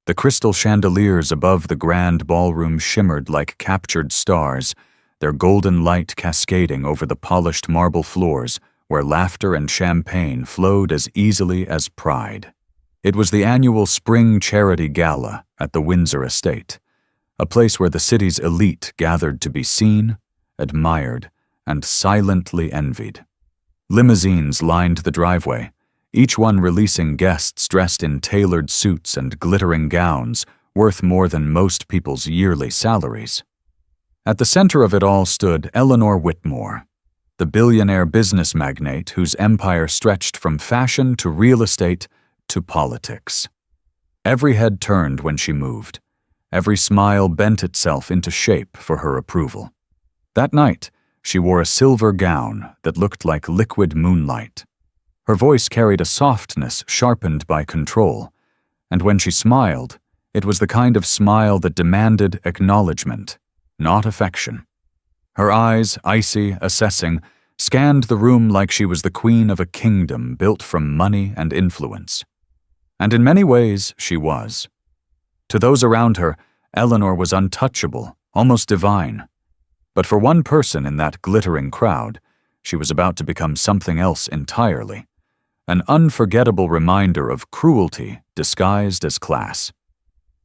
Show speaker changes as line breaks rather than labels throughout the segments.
The crystal chandeliers above the grand ballroom shimmered like captured stars, their golden light cascading over the polished marble floors where laughter and champagne flowed as easily as pride. It was the annual spring charity gala at the Windsor estate, a place where the city's elite gathered to be seen, admired, and silently envied. Limousines lined the driveway, each one releasing guests dressed in tailored suits and glittering gowns worth more than most people's yearly salaries. At the center of it all stood Eleanor Whitmore, the billionaire business magnate whose empire stretched from fashion to real estate to politics. Every head turned when she moved. Every smile bent itself into shape for her approval. That night, she wore a silver gown that looked like liquid moonlight. Her voice carried a softness sharpened by control, and when she smiled, it was the kind of smile that demanded acknowledgement, not affection. Her eyes, icy, assessing, scanned the room like she was the queen of a kingdom built from money and influence. And in many ways, she was. To those around her, Eleanor was untouchable, almost divine. But for one person in that glittering crowd, she was about to become something else entirely. An unforgettable reminder of cruelty disguised as class.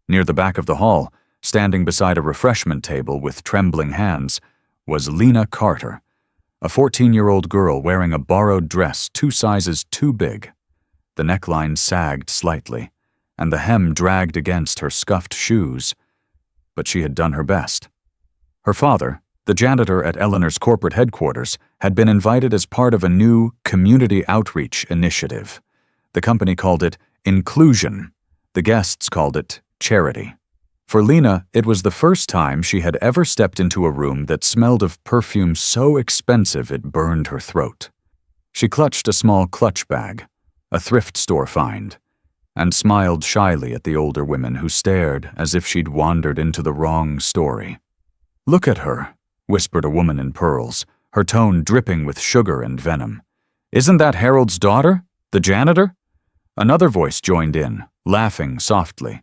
Near the back of the hall, standing beside a refreshment table with trembling hands, was Lena Carter, a 14-year-old girl wearing a borrowed dress 2 sizes too big. The neckline sagged slightly, and the hem dragged against her scuffed shoes. But she had done her best. Her father, the janitor at Eleanor's corporate headquarters, had been invited as part of a new community outreach initiative. The company called it Inclusion. The guests called it Charity. For Lena, it was the first time she had ever stepped into a room that smelled of perfume so expensive it burned her throat. She clutched a small clutch bag, a thrift store find, and smiled shyly at the older women who stared as if she'd wandered into the wrong story. "Look at her," whispered a woman in pearls, her tone dripping with sugar and venom. "Isn't that Harold's daughter, the janitor?" Another voice joined in, laughing softly.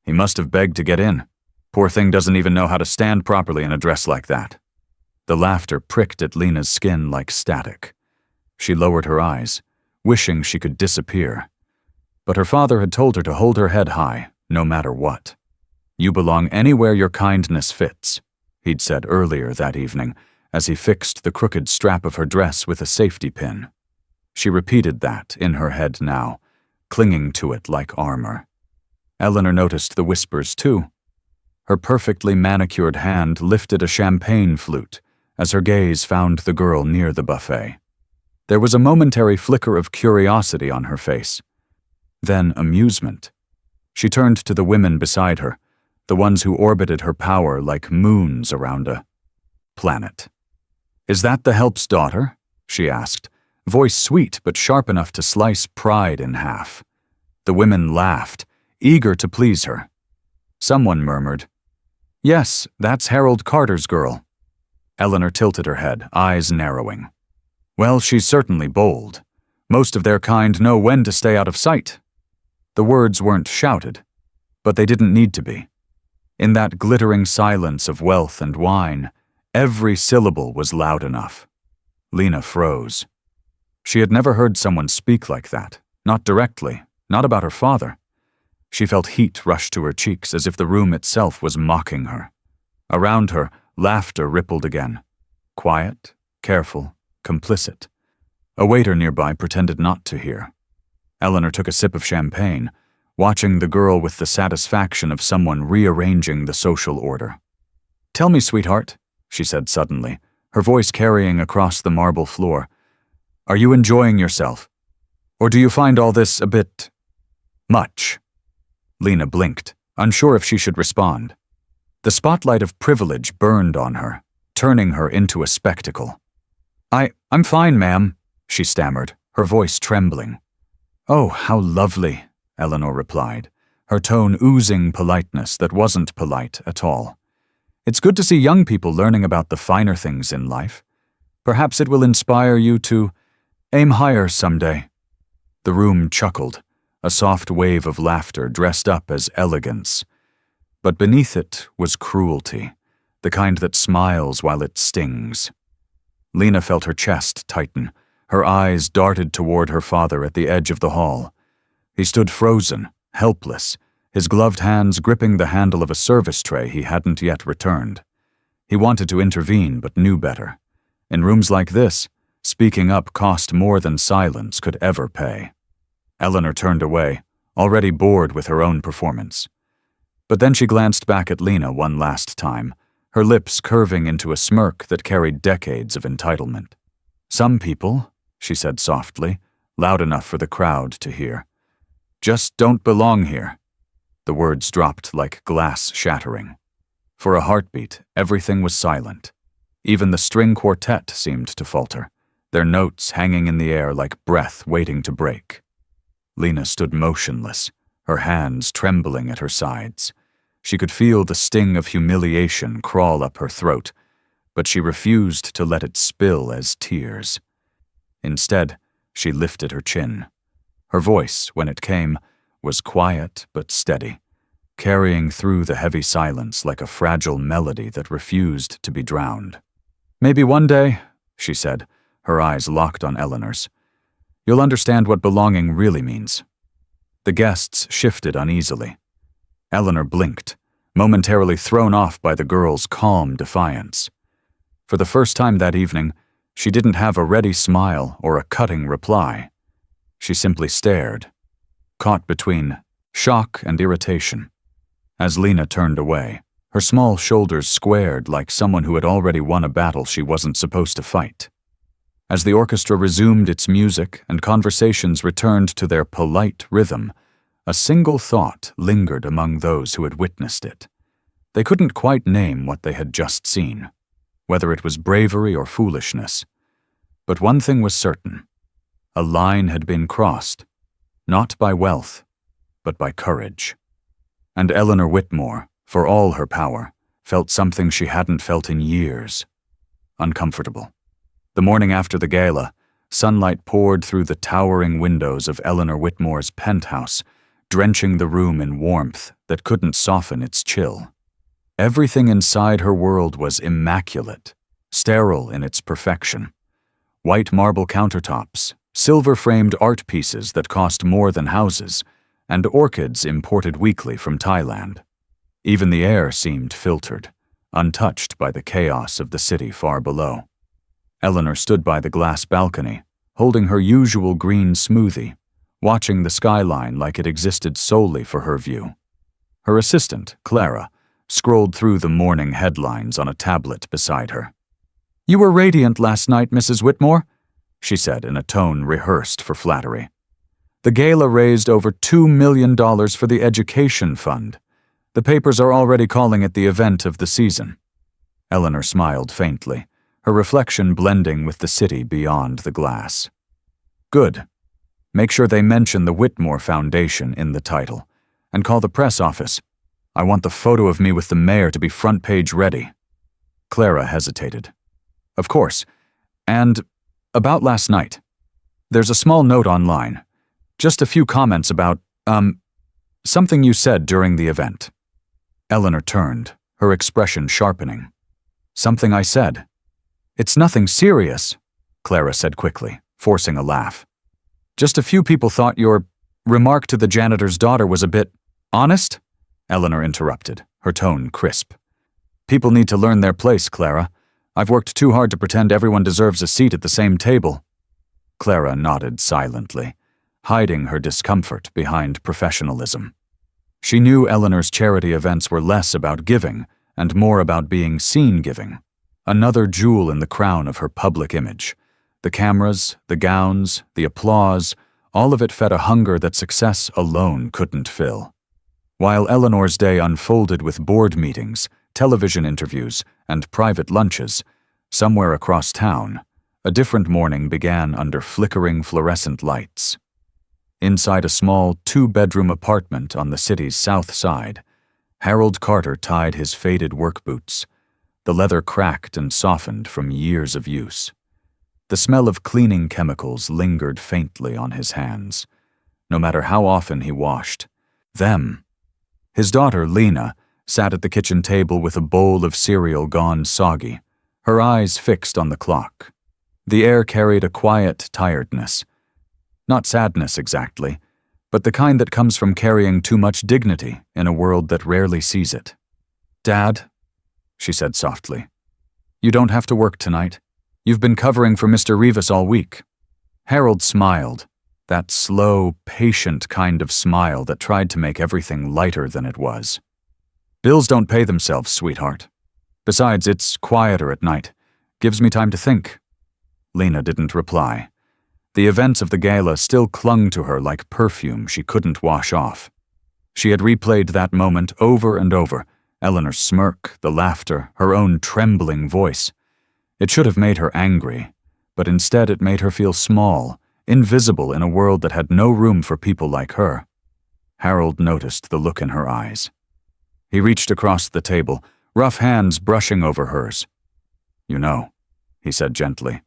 "He must have begged to get in. Poor thing doesn't even know how to stand properly in a dress like that." The laughter pricked at Lena's skin like static. She lowered her eyes, wishing she could disappear. But her father had told her to hold her head high, no matter what. "You belong anywhere your kindness fits," he'd said earlier that evening, as he fixed the crooked strap of her dress with a safety pin. She repeated that in her head now, clinging to it like armor. Eleanor noticed the whispers too. Her perfectly manicured hand lifted a champagne flute as her gaze found the girl near the buffet. There was a momentary flicker of curiosity on her face. Then amusement. She turned to the women beside her, the ones who orbited her power like moons around a planet. "Is that the help's daughter?" she asked, voice sweet but sharp enough to slice pride in half. The women laughed, eager to please her. Someone murmured, "Yes, that's Harold Carter's girl." Eleanor tilted her head, eyes narrowing. "Well, she's certainly bold. Most of their kind know when to stay out of sight." The words weren't shouted, but they didn't need to be. In that glittering silence of wealth and wine, every syllable was loud enough. Lena froze. She had never heard someone speak like that, not directly, not about her father. She felt heat rush to her cheeks as if the room itself was mocking her. Around her, laughter rippled again. Quiet, careful, complicit. A waiter nearby pretended not to hear. Eleanor took a sip of champagne, watching the girl with the satisfaction of someone rearranging the social order. "Tell me, sweetheart," she said suddenly, her voice carrying across the marble floor, "are you enjoying yourself? Or do you find all this a bit much?" Lena blinked, unsure if she should respond. The spotlight of privilege burned on her, turning her into a spectacle. I'm fine, ma'am," she stammered, her voice trembling. "Oh, how lovely," Eleanor replied, her tone oozing politeness that wasn't polite at all. "It's good to see young people learning about the finer things in life. Perhaps it will inspire you to aim higher someday." The room chuckled, a soft wave of laughter dressed up as elegance. But beneath it was cruelty, the kind that smiles while it stings. Lena felt her chest tighten. Her eyes darted toward her father at the edge of the hall. He stood frozen, helpless, his gloved hands gripping the handle of a service tray he hadn't yet returned. He wanted to intervene but knew better. In rooms like this, speaking up cost more than silence could ever pay. Eleanor turned away, already bored with her own performance. But then she glanced back at Lena one last time, her lips curving into a smirk that carried decades of entitlement. "Some people," she said softly, loud enough for the crowd to hear, "just don't belong here." The words dropped like glass shattering. For a heartbeat, everything was silent. Even the string quartet seemed to falter, their notes hanging in the air like breath waiting to break. Lena stood motionless, her hands trembling at her sides. She could feel the sting of humiliation crawl up her throat, but she refused to let it spill as tears. Instead, she lifted her chin. Her voice, when it came, was quiet but steady, carrying through the heavy silence like a fragile melody that refused to be drowned. "Maybe one day," she said, her eyes locked on Eleanor's, "you'll understand what belonging really means." The guests shifted uneasily. Eleanor blinked, momentarily thrown off by the girl's calm defiance. For the first time that evening, she didn't have a ready smile or a cutting reply. She simply stared, caught between shock and irritation. As Lena turned away, her small shoulders squared like someone who had already won a battle she wasn't supposed to fight. As the orchestra resumed its music and conversations returned to their polite rhythm, a single thought lingered among those who had witnessed it. They couldn't quite name what they had just seen, whether it was bravery or foolishness. But one thing was certain. A line had been crossed, not by wealth, but by courage. And Eleanor Whitmore, for all her power, felt something she hadn't felt in years. Uncomfortable. The morning after the gala, sunlight poured through the towering windows of Eleanor Whitmore's penthouse, drenching the room in warmth that couldn't soften its chill. Everything inside her world was immaculate, sterile in its perfection. White marble countertops, silver-framed art pieces that cost more than houses, and orchids imported weekly from Thailand. Even the air seemed filtered, untouched by the chaos of the city far below. Eleanor stood by the glass balcony, holding her usual green smoothie, watching the skyline like it existed solely for her view. Her assistant, Clara, scrolled through the morning headlines on a tablet beside her. "You were radiant last night, Mrs. Whitmore," she said in a tone rehearsed for flattery. "The gala raised over $2 million for the education fund. The papers are already calling it the event of the season." Eleanor smiled faintly, her reflection blending with the city beyond the glass. "Good. Make sure they mention the Whitmore Foundation in the title, and call the press office. I want the photo of me with the mayor to be front page ready." Clara hesitated. "Of course. And about last night. There's a small note online. Just a few comments about, something you said during the event." Eleanor turned, her expression sharpening. "Something I said?" "It's nothing serious," Clara said quickly, forcing a laugh. "Just a few people thought your remark to the janitor's daughter was a bit honest?" Eleanor interrupted, her tone crisp. "People need to learn their place, Clara. I've worked too hard to pretend everyone deserves a seat at the same table." Clara nodded silently, hiding her discomfort behind professionalism. She knew Eleanor's charity events were less about giving and more about being seen giving, another jewel in the crown of her public image. The cameras, the gowns, the applause, all of it fed a hunger that success alone couldn't fill. While Eleanor's day unfolded with board meetings, television interviews, and private lunches, somewhere across town, a different morning began under flickering fluorescent lights. Inside a small two-bedroom apartment on the city's south side, Harold Carter tied his faded work boots, the leather cracked and softened from years of use. The smell of cleaning chemicals lingered faintly on his hands. no matter how often he washed. Them. His daughter, Lena, sat at the kitchen table with a bowl of cereal gone soggy, her eyes fixed on the clock. The air carried a quiet tiredness. Not sadness exactly, but the kind that comes from carrying too much dignity in a world that rarely sees it. "Dad," she said softly, "you don't have to work tonight. You've been covering for Mr. Rivas all week." Harold smiled, that slow, patient kind of smile that tried to make everything lighter than it was. "Bills don't pay themselves, sweetheart. Besides, it's quieter at night. Gives me time to think." Lena didn't reply. The events of the gala still clung to her like perfume she couldn't wash off. She had replayed that moment over and over, Eleanor's smirk, the laughter, her own trembling voice. It should have made her angry, but instead it made her feel small, invisible in a world that had no room for people like her. Harold noticed the look in her eyes. He reached across the table, rough hands brushing over hers. "You know," he said gently,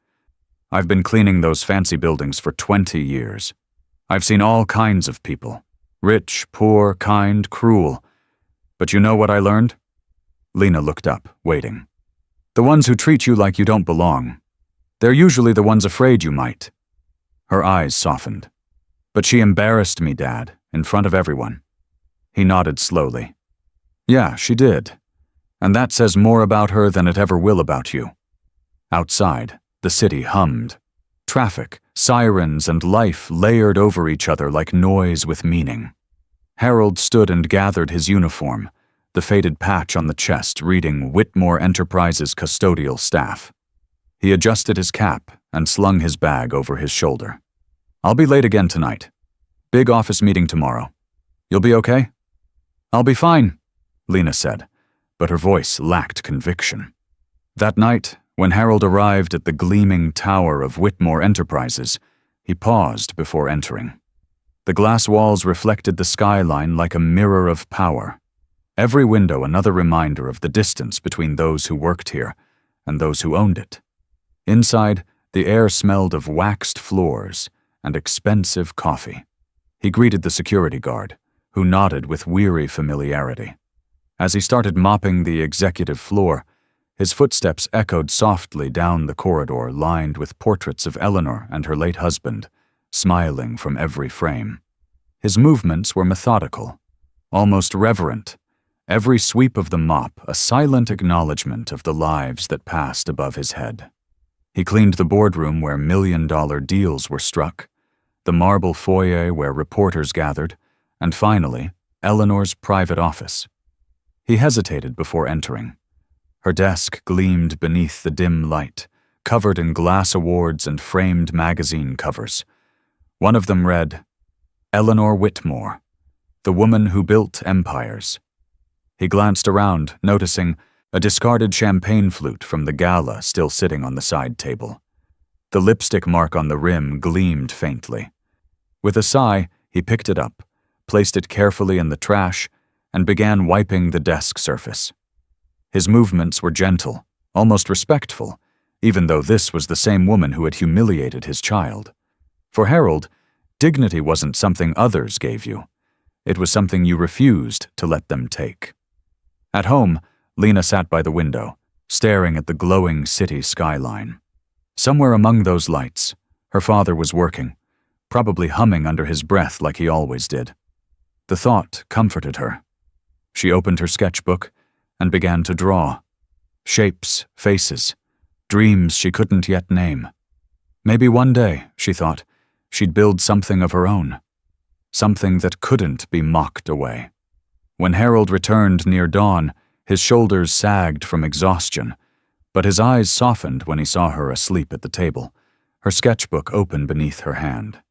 "I've been cleaning those fancy buildings for 20 years. I've seen all kinds of people. Rich, poor, kind, cruel. But you know what I learned?" Lena looked up, waiting. "The ones who treat you like you don't belong. They're usually the ones afraid you might." Her eyes softened. "But she embarrassed me, Dad, in front of everyone." He nodded slowly. "Yeah, she did. And that says more about her than it ever will about you." Outside, the city hummed. Traffic, sirens, and life layered over each other like noise with meaning. Harold stood and gathered his uniform, the faded patch on the chest reading Whitmore Enterprises custodial staff. He adjusted his cap and slung his bag over his shoulder. "I'll be late again tonight. Big office meeting tomorrow. You'll be okay?" "I'll be fine," Lena said, but her voice lacked conviction. That night, when Harold arrived at the gleaming tower of Whitmore Enterprises, he paused before entering. The glass walls reflected the skyline like a mirror of power. Every window another reminder of the distance between those who worked here and those who owned it. Inside, the air smelled of waxed floors and expensive coffee. He greeted the security guard, who nodded with weary familiarity. As he started mopping the executive floor, his footsteps echoed softly down the corridor lined with portraits of Eleanor and her late husband, smiling from every frame. His movements were methodical, almost reverent, every sweep of the mop a silent acknowledgement of the lives that passed above his head. He cleaned the boardroom where million-dollar deals were struck, the marble foyer where reporters gathered, and finally, Eleanor's private office. He hesitated before entering. Her desk gleamed beneath the dim light, covered in glass awards and framed magazine covers. One of them read, "Eleanor Whitmore, the woman who built empires." He glanced around, noticing a discarded champagne flute from the gala still sitting on the side table. The lipstick mark on the rim gleamed faintly. With a sigh, he picked it up, placed it carefully in the trash, and began wiping the desk surface. His movements were gentle, almost respectful, even though this was the same woman who had humiliated his child. For Harold, dignity wasn't something others gave you. It was something you refused to let them take. At home, Lena sat by the window, staring at the glowing city skyline. Somewhere among those lights, her father was working, probably humming under his breath like he always did. The thought comforted her. She opened her sketchbook and began to draw. Shapes, faces, dreams she couldn't yet name. Maybe one day, she thought, she'd build something of her own. Something that couldn't be mocked away. When Harold returned near dawn, his shoulders sagged from exhaustion, but his eyes softened when he saw her asleep at the table, her sketchbook open beneath her hand.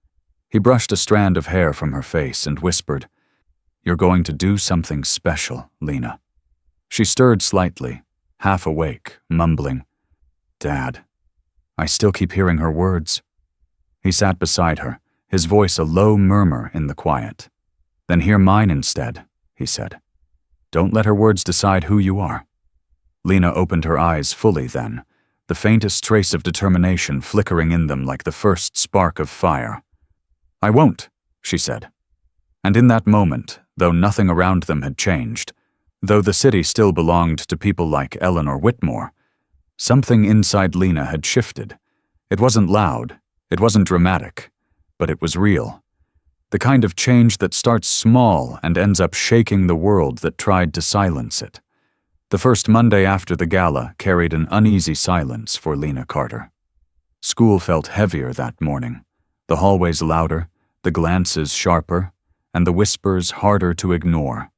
He brushed a strand of hair from her face and whispered, "You're going to do something special, Lena." She stirred slightly, half awake, mumbling, "Dad." I still keep hearing her words. He sat beside her, his voice a low murmur in the quiet. "Then hear mine instead," he said. "Don't let her words decide who you are." Lena opened her eyes fully then, the faintest trace of determination flickering in them like the first spark of fire. "I won't," she said. And in that moment, though nothing around them had changed, though the city still belonged to people like Eleanor Whitmore, something inside Lena had shifted. It wasn't loud, it wasn't dramatic, but it was real. The kind of change that starts small and ends up shaking the world that tried to silence it. The first Monday after the gala carried an uneasy silence for Lena Carter. School felt heavier that morning, the hallways louder, the glances sharper, and the whispers harder to ignore.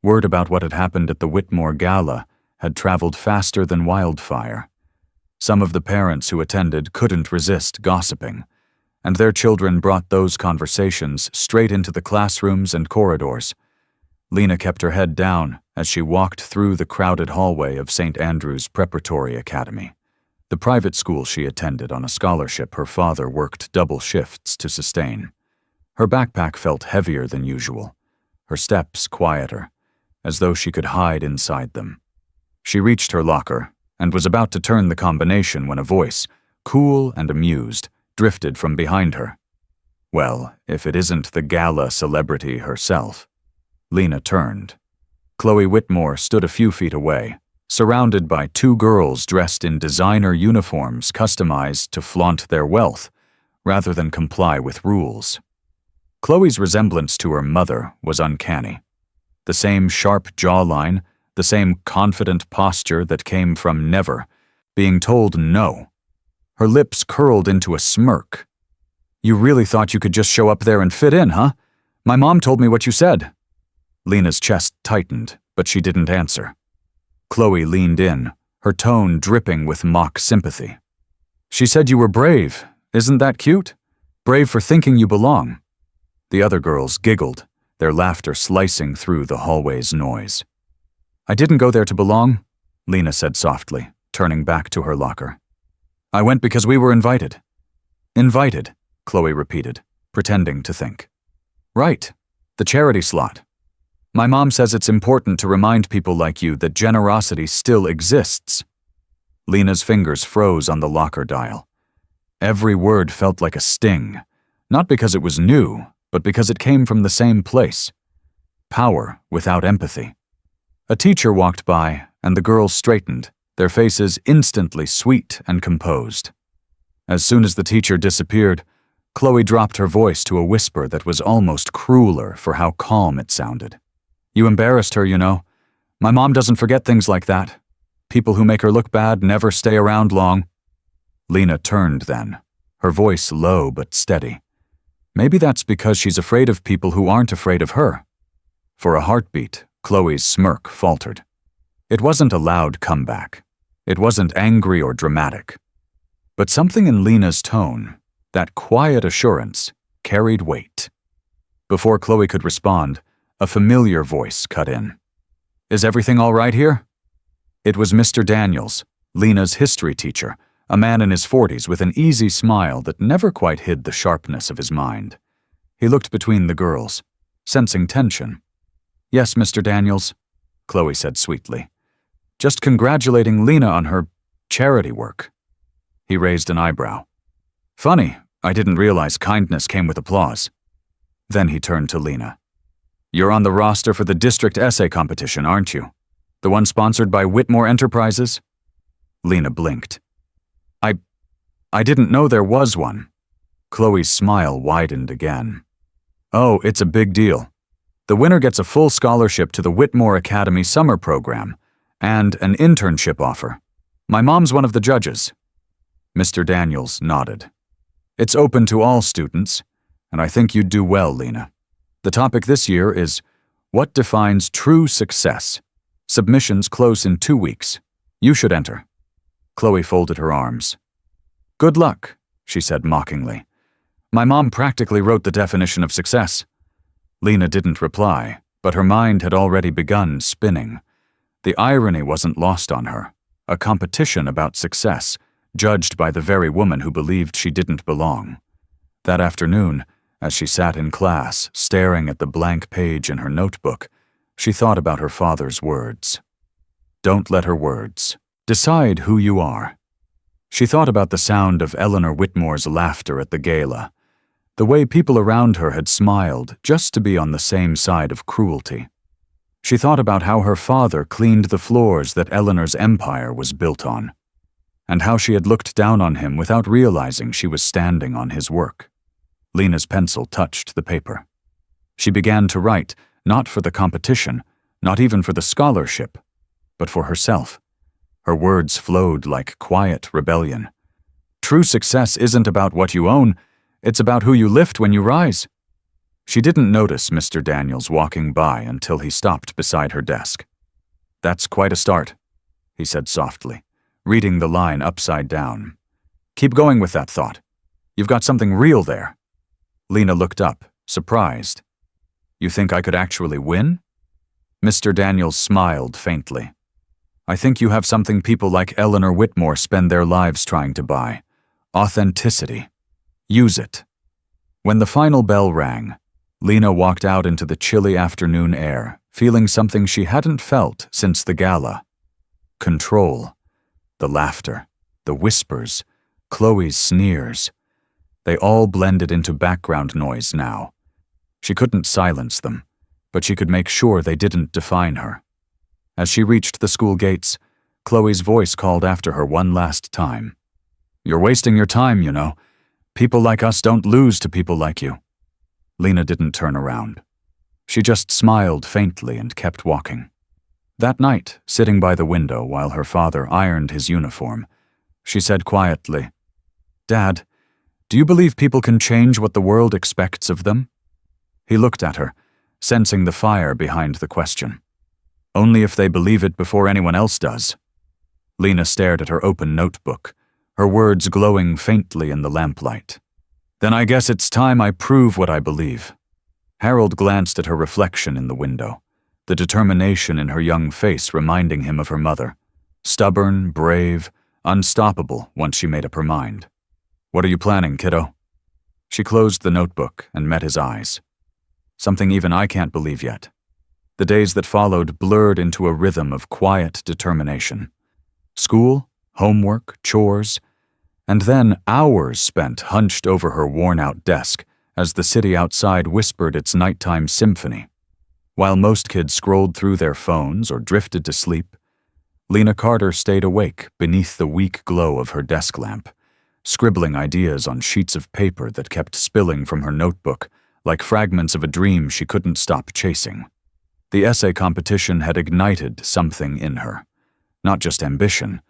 Word about what had happened at the Whitmore Gala had traveled faster than wildfire. Some of the parents who attended couldn't resist gossiping, and their children brought those conversations straight into the classrooms and corridors. Lena kept her head down as she walked through the crowded hallway of St. Andrew's Preparatory Academy, the private school she attended on a scholarship her father worked double shifts to sustain. Her backpack felt heavier than usual, her steps quieter, as though she could hide inside them. She reached her locker and was about to turn the combination when a voice, cool and amused, drifted from behind her. Well, if it isn't the gala celebrity herself. Lena turned. Chloe Whitmore stood a few feet away, surrounded by two girls dressed in designer uniforms customized to flaunt their wealth, rather than comply with rules. Chloe's resemblance to her mother was uncanny. The same sharp jawline, the same confident posture that came from never being told no. Her lips curled into a smirk. "You really thought you could just show up there and fit in, huh? My mom told me what you said." Lena's chest tightened, but she didn't answer. Chloe leaned in, her tone dripping with mock sympathy. "She said you were brave. Isn't that cute? Brave for thinking you belong." The other girls giggled, their laughter slicing through the hallway's noise. "I didn't go there to belong," Lena said softly, turning back to her locker. "I went because we were invited." "Invited," Chloe repeated, pretending to think. "Right, the charity slot. My mom says it's important to remind people like you that generosity still exists." Lena's fingers froze on the locker dial. Every word felt like a sting, not because it was new, but because it came from the same place. Power without empathy. A teacher walked by, and the girls straightened, their faces instantly sweet and composed. As soon as the teacher disappeared, Chloe dropped her voice to a whisper that was almost crueler for how calm it sounded. "You embarrassed her, you know. My mom doesn't forget things like that. People who make her look bad never stay around long." Lena turned then, her voice low but steady. Maybe that's because she's afraid of people who aren't afraid of her. For a heartbeat, Chloe's smirk faltered. It wasn't a loud comeback. It wasn't angry or dramatic. But something in Lena's tone, that quiet assurance, carried weight. Before Chloe could respond, a familiar voice cut in. "Is everything all right here?" It was Mr. Daniels, Lena's history teacher, a man in his 40s with an easy smile that never quite hid the sharpness of his mind. He looked between the girls, sensing tension. "Yes, Mr. Daniels," Chloe said sweetly. "Just congratulating Lena on her charity work." He raised an eyebrow. "Funny, I didn't realize kindness came with applause." Then he turned to Lena. "You're on the roster for the district essay competition, aren't you? The one sponsored by Whitmore Enterprises?" Lena blinked. I didn't know there was one." Chloe's smile widened again. "Oh, it's a big deal. The winner gets a full scholarship to the Whitmore Academy summer program and an internship offer. My mom's one of the judges." Mr. Daniels nodded. "It's open to all students, and I think you'd do well, Lena. The topic this year is, what defines true success? Submissions close in 2 weeks. You should enter." Chloe folded her arms. "Good luck," she said mockingly. "My mom practically wrote the definition of success." Lena didn't reply, but her mind had already begun spinning. The irony wasn't lost on her. A competition about success, judged by the very woman who believed she didn't belong. That afternoon, as she sat in class, staring at the blank page in her notebook, she thought about her father's words. Don't let her words decide who you are. She thought about the sound of Eleanor Whitmore's laughter at the gala, The way people around her had smiled just to be on the same side of cruelty. She thought about how her father cleaned the floors that Eleanor's empire was built on, and how she had looked down on him without realizing she was standing on his work. Lena's pencil touched the paper. She began to write, not for the competition, not even for the scholarship, but for herself. Her words flowed like quiet rebellion. True success isn't about what you own, it's about who you lift when you rise. She didn't notice Mr. Daniels walking by until he stopped beside her desk. "That's quite a start," he said softly, reading the line upside down. "Keep going with that thought. You've got something real there." Lena looked up, surprised. "You think I could actually win?" Mr. Daniels smiled faintly. "I think you have something people like Eleanor Whitmore spend their lives trying to buy. Authenticity. Use it." When the final bell rang, Lena walked out into the chilly afternoon air, feeling something she hadn't felt since the gala. Control. The laughter, the whispers, Chloe's sneers. They all blended into background noise now. She couldn't silence them, but she could make sure they didn't define her. As she reached the school gates, Chloe's voice called after her one last time. "You're wasting your time, you know. People like us don't lose to people like you." Lena didn't turn around. She just smiled faintly and kept walking. That night, sitting by the window while her father ironed his uniform, she said quietly, "Dad, do you believe people can change what the world expects of them?" He looked at her, sensing the fire behind the question. "Only if they believe it before anyone else does." Lena stared at her open notebook, her words glowing faintly in the lamplight. "Then I guess it's time I prove what I believe." Harold glanced at her reflection in the window, the determination in her young face reminding him of her mother. Stubborn, brave, unstoppable once she made up her mind. "What are you planning, kiddo?" She closed the notebook and met his eyes. "Something even I can't believe yet." The days that followed blurred into a rhythm of quiet determination. School, homework, chores, and then hours spent hunched over her worn-out desk as the city outside whispered its nighttime symphony. While most kids scrolled through their phones or drifted to sleep, Lena Carter stayed awake beneath the weak glow of her desk lamp, scribbling ideas on sheets of paper that kept spilling from her notebook like fragments of a dream she couldn't stop chasing. The essay competition had ignited something in her, not just ambition,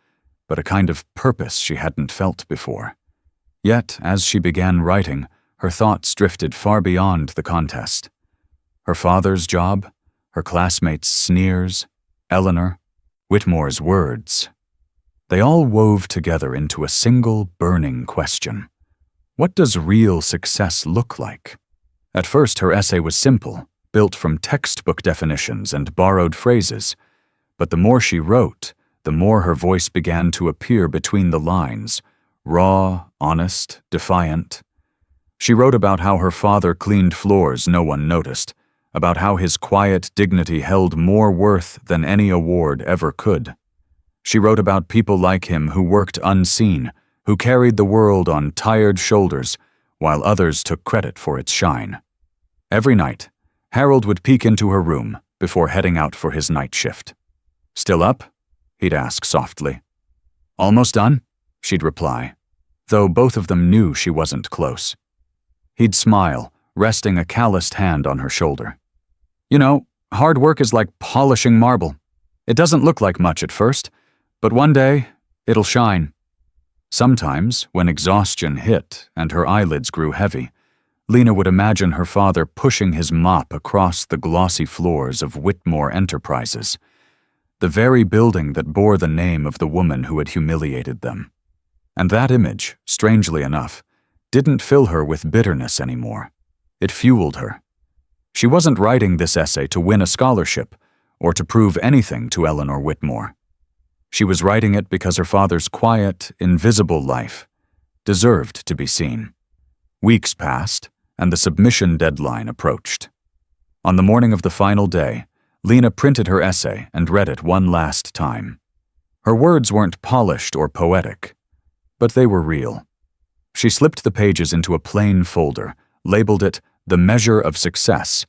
but a kind of purpose she hadn't felt before. Yet, as she began writing, her thoughts drifted far beyond the contest. Her father's job, her classmates' sneers, Eleanor, Whitmore's words. They all wove together into a single burning question. What does real success look like? At first, her essay was simple, built from textbook definitions and borrowed phrases, but the more she wrote, the more her voice began to appear between the lines, raw, honest, defiant. She wrote about how her father cleaned floors no one noticed, about how his quiet dignity held more worth than any award ever could. She wrote about people like him who worked unseen, who carried the world on tired shoulders, while others took credit for its shine. Every night, Harold would peek into her room before heading out for his night shift. "Still up?" he'd ask softly. "Almost done?" she'd reply, though both of them knew she wasn't close. He'd smile, resting a calloused hand on her shoulder. "You know, hard work is like polishing marble. It doesn't look like much at first, but one day, it'll shine." Sometimes, when exhaustion hit and her eyelids grew heavy, Lena would imagine her father pushing his mop across the glossy floors of Whitmore Enterprises, the very building that bore the name of the woman who had humiliated them. And that image, strangely enough, didn't fill her with bitterness anymore. It fueled her. She wasn't writing this essay to win a scholarship or to prove anything to Eleanor Whitmore. She was writing it because her father's quiet, invisible life deserved to be seen. Weeks passed, and the submission deadline approached. On the morning of the final day, Lena printed her essay and read it one last time. Her words weren't polished or poetic, but they were real. She slipped the pages into a plain folder, labeled it "The Measure of Success,"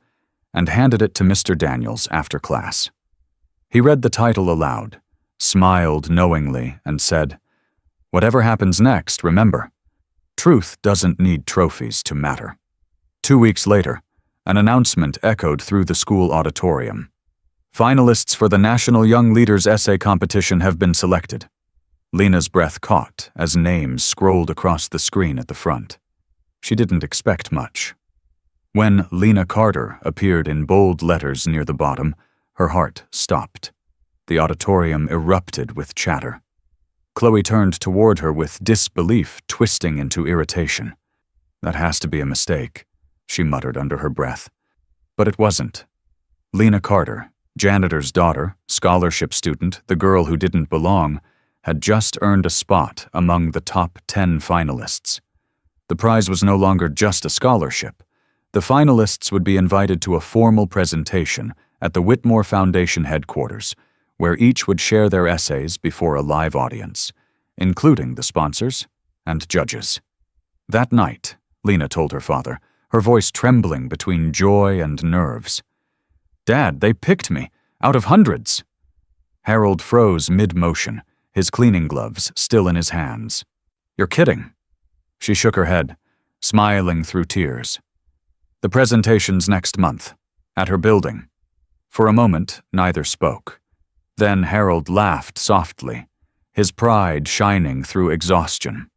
and handed it to Mr. Daniels after class. He read the title aloud, smiled knowingly, and said, "Whatever happens next, remember, truth doesn't need trophies to matter." 2 weeks later, an announcement echoed through the school auditorium. "Finalists for the National Young Leaders Essay Competition have been selected." Lena's breath caught as names scrolled across the screen at the front. She didn't expect much. When Lena Carter appeared in bold letters near the bottom, her heart stopped. The auditorium erupted with chatter. Chloe turned toward her with disbelief twisting into irritation. "That has to be a mistake," she muttered under her breath. But it wasn't. Lena Carter, janitor's daughter, scholarship student, the girl who didn't belong, had just earned a spot among the top 10 finalists. The prize was no longer just a scholarship. The finalists would be invited to a formal presentation at the Whitmore Foundation headquarters, where each would share their essays before a live audience, including the sponsors and judges. That night, Lena told her father, her voice trembling between joy and nerves. "Dad, they picked me, out of hundreds." Harold froze mid-motion, his cleaning gloves still in his hands. "You're kidding." She shook her head, smiling through tears. "The presentation's next month, at her building." For a moment, neither spoke. Then Harold laughed softly, his pride shining through exhaustion.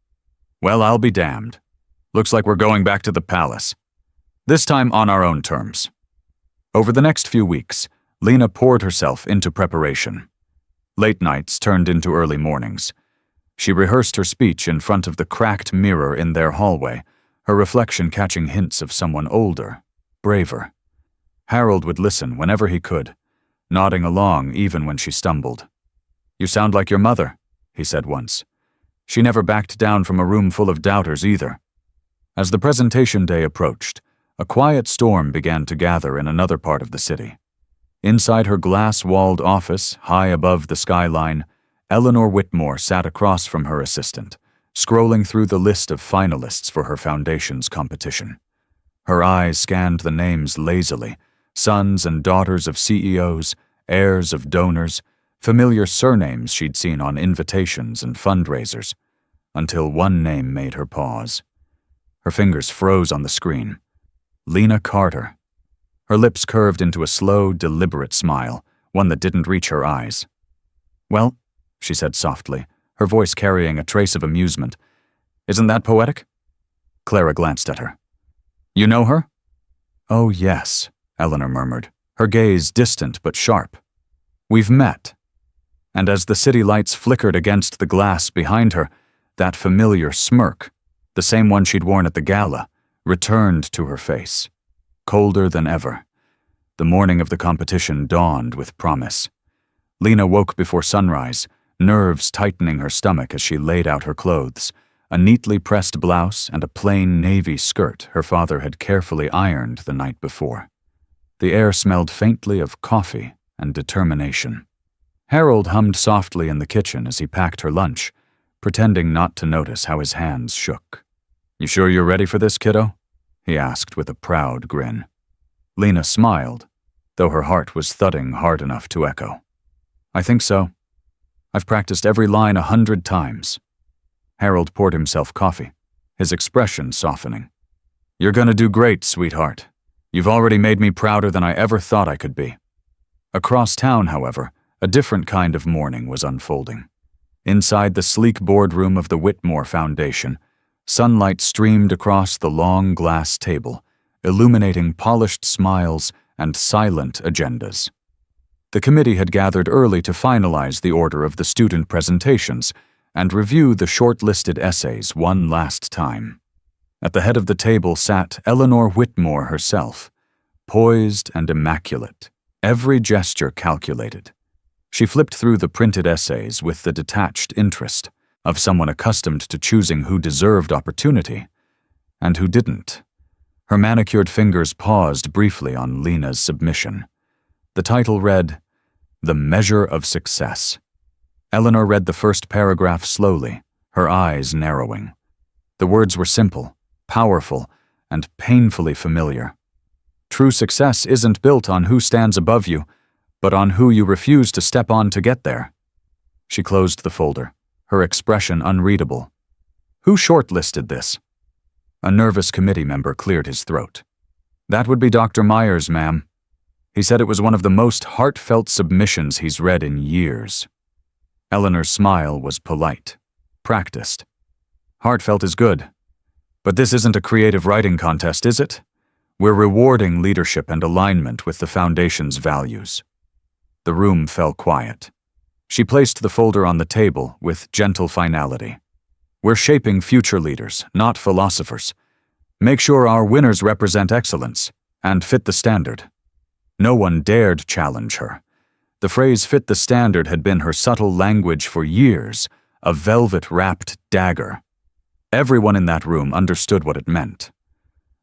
"Well, I'll be damned. Looks like we're going back to the palace. This time on our own terms." Over the next few weeks, Lena poured herself into preparation. Late nights turned into early mornings. She rehearsed her speech in front of the cracked mirror in their hallway, her reflection catching hints of someone older, braver. Harold would listen whenever he could, nodding along even when she stumbled. "You sound like your mother," he said once. She never backed down from a room full of doubters either. As the presentation day approached, a quiet storm began to gather in another part of the city. Inside her glass-walled office, high above the skyline, Eleanor Whitmore sat across from her assistant, scrolling through the list of finalists for her foundation's competition. Her eyes scanned the names lazily, sons and daughters of CEOs, heirs of donors, familiar surnames she'd seen on invitations and fundraisers, until one name made her pause. Her fingers froze on the screen. Lena Carter. Her lips curved into a slow, deliberate smile, one that didn't reach her eyes. "Well," she said softly, her voice carrying a trace of amusement, "isn't that poetic?" Clara glanced at her. "You know her?" "Oh, yes," Eleanor murmured, her gaze distant but sharp. "We've met." And as the city lights flickered against the glass behind her, that familiar smirk, the same one she'd worn at the gala, returned to her face, colder than ever. The morning of the competition dawned with promise. Lena woke before sunrise, nerves tightening her stomach as she laid out her clothes, a neatly pressed blouse and a plain navy skirt her father had carefully ironed the night before. The air smelled faintly of coffee and determination. Harold hummed softly in the kitchen as he packed her lunch, pretending not to notice how his hands shook. "You sure you're ready for this, kiddo?" he asked with a proud grin. Lena smiled, though her heart was thudding hard enough to echo. "I think so. I've practiced every line 100 times." Harold poured himself coffee, his expression softening. "You're gonna do great, sweetheart. You've already made me prouder than I ever thought I could be." Across town, however, a different kind of morning was unfolding. Inside the sleek boardroom of the Whitmore Foundation, sunlight streamed across the long glass table, illuminating polished smiles and silent agendas. The committee had gathered early to finalize the order of the student presentations and review the shortlisted essays one last time. At the head of the table sat Eleanor Whitmore herself, poised and immaculate, every gesture calculated. She flipped through the printed essays with the detached interest of someone accustomed to choosing who deserved opportunity and who didn't. Her manicured fingers paused briefly on Lena's submission. The title read, "The Measure of Success." Eleanor read the first paragraph slowly, her eyes narrowing. The words were simple, powerful, and painfully familiar. True success isn't built on who stands above you, but on who you refuse to step on to get there. She closed the folder, her expression unreadable. Who shortlisted this? A nervous committee member cleared his throat. That would be Dr. Myers, ma'am. He said it was one of the most heartfelt submissions he's read in years. Eleanor's smile was polite, practiced. Heartfelt is good. But this isn't a creative writing contest, is it? We're rewarding leadership and alignment with the Foundation's values. The room fell quiet. She placed the folder on the table with gentle finality. We're shaping future leaders, not philosophers. Make sure our winners represent excellence and fit the standard. No one dared challenge her. The phrase "fit the standard" had been her subtle language for years, a velvet-wrapped dagger. Everyone in that room understood what it meant.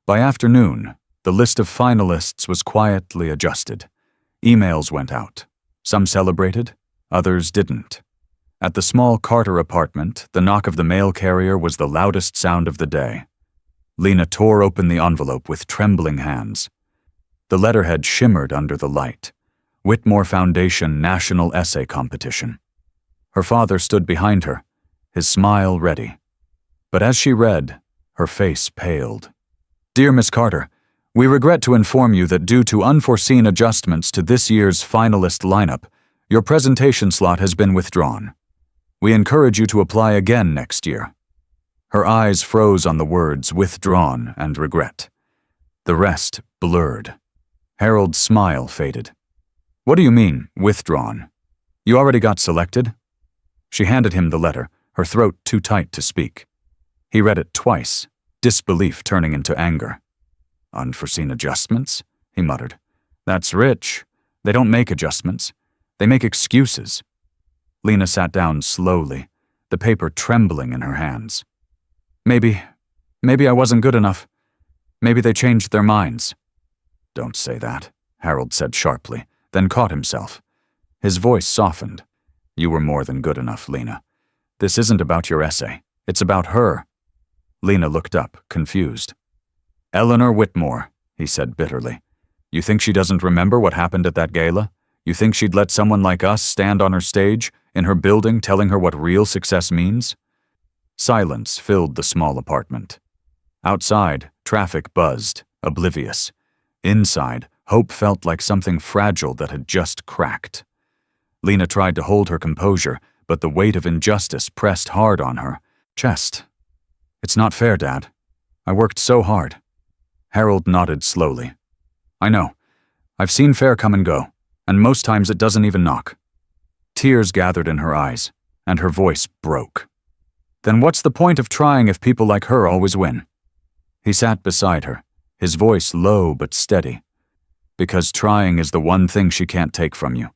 By afternoon, the list of finalists was quietly adjusted. Emails went out. Some celebrated, others didn't. At the small Carter apartment, the knock of the mail carrier was the loudest sound of the day. Lena tore open the envelope with trembling hands. The letterhead shimmered under the light. Whitmore Foundation National Essay Competition. Her father stood behind her, his smile ready. But as she read, her face paled. Dear Miss Carter, we regret to inform you that due to unforeseen adjustments to this year's finalist lineup, your presentation slot has been withdrawn. We encourage you to apply again next year. Her eyes froze on the words withdrawn and regret. The rest blurred. Harold's smile faded. What do you mean, withdrawn? You already got selected? She handed him the letter, her throat too tight to speak. He read it twice, disbelief turning into anger. Unforeseen adjustments? He muttered. That's rich. They don't make adjustments. They make excuses. Lena sat down slowly, the paper trembling in her hands. Maybe I wasn't good enough. Maybe they changed their minds. Don't say that, Harold said sharply, then caught himself. His voice softened. You were more than good enough, Lena. This isn't about your essay. It's about her. Lena looked up, confused. Eleanor Whitmore, he said bitterly. You think she doesn't remember what happened at that gala? You think she'd let someone like us stand on her stage, in her building, telling her what real success means? Silence filled the small apartment. Outside, traffic buzzed, oblivious. Inside, hope felt like something fragile that had just cracked. Lena tried to hold her composure, but the weight of injustice pressed hard on her chest. It's not fair, Dad. I worked so hard. Harold nodded slowly. I know. I've seen fair come and go, and most times it doesn't even knock. Tears gathered in her eyes, and her voice broke. Then what's the point of trying if people like her always win? He sat beside her, his voice low but steady. Because trying is the one thing she can't take from you.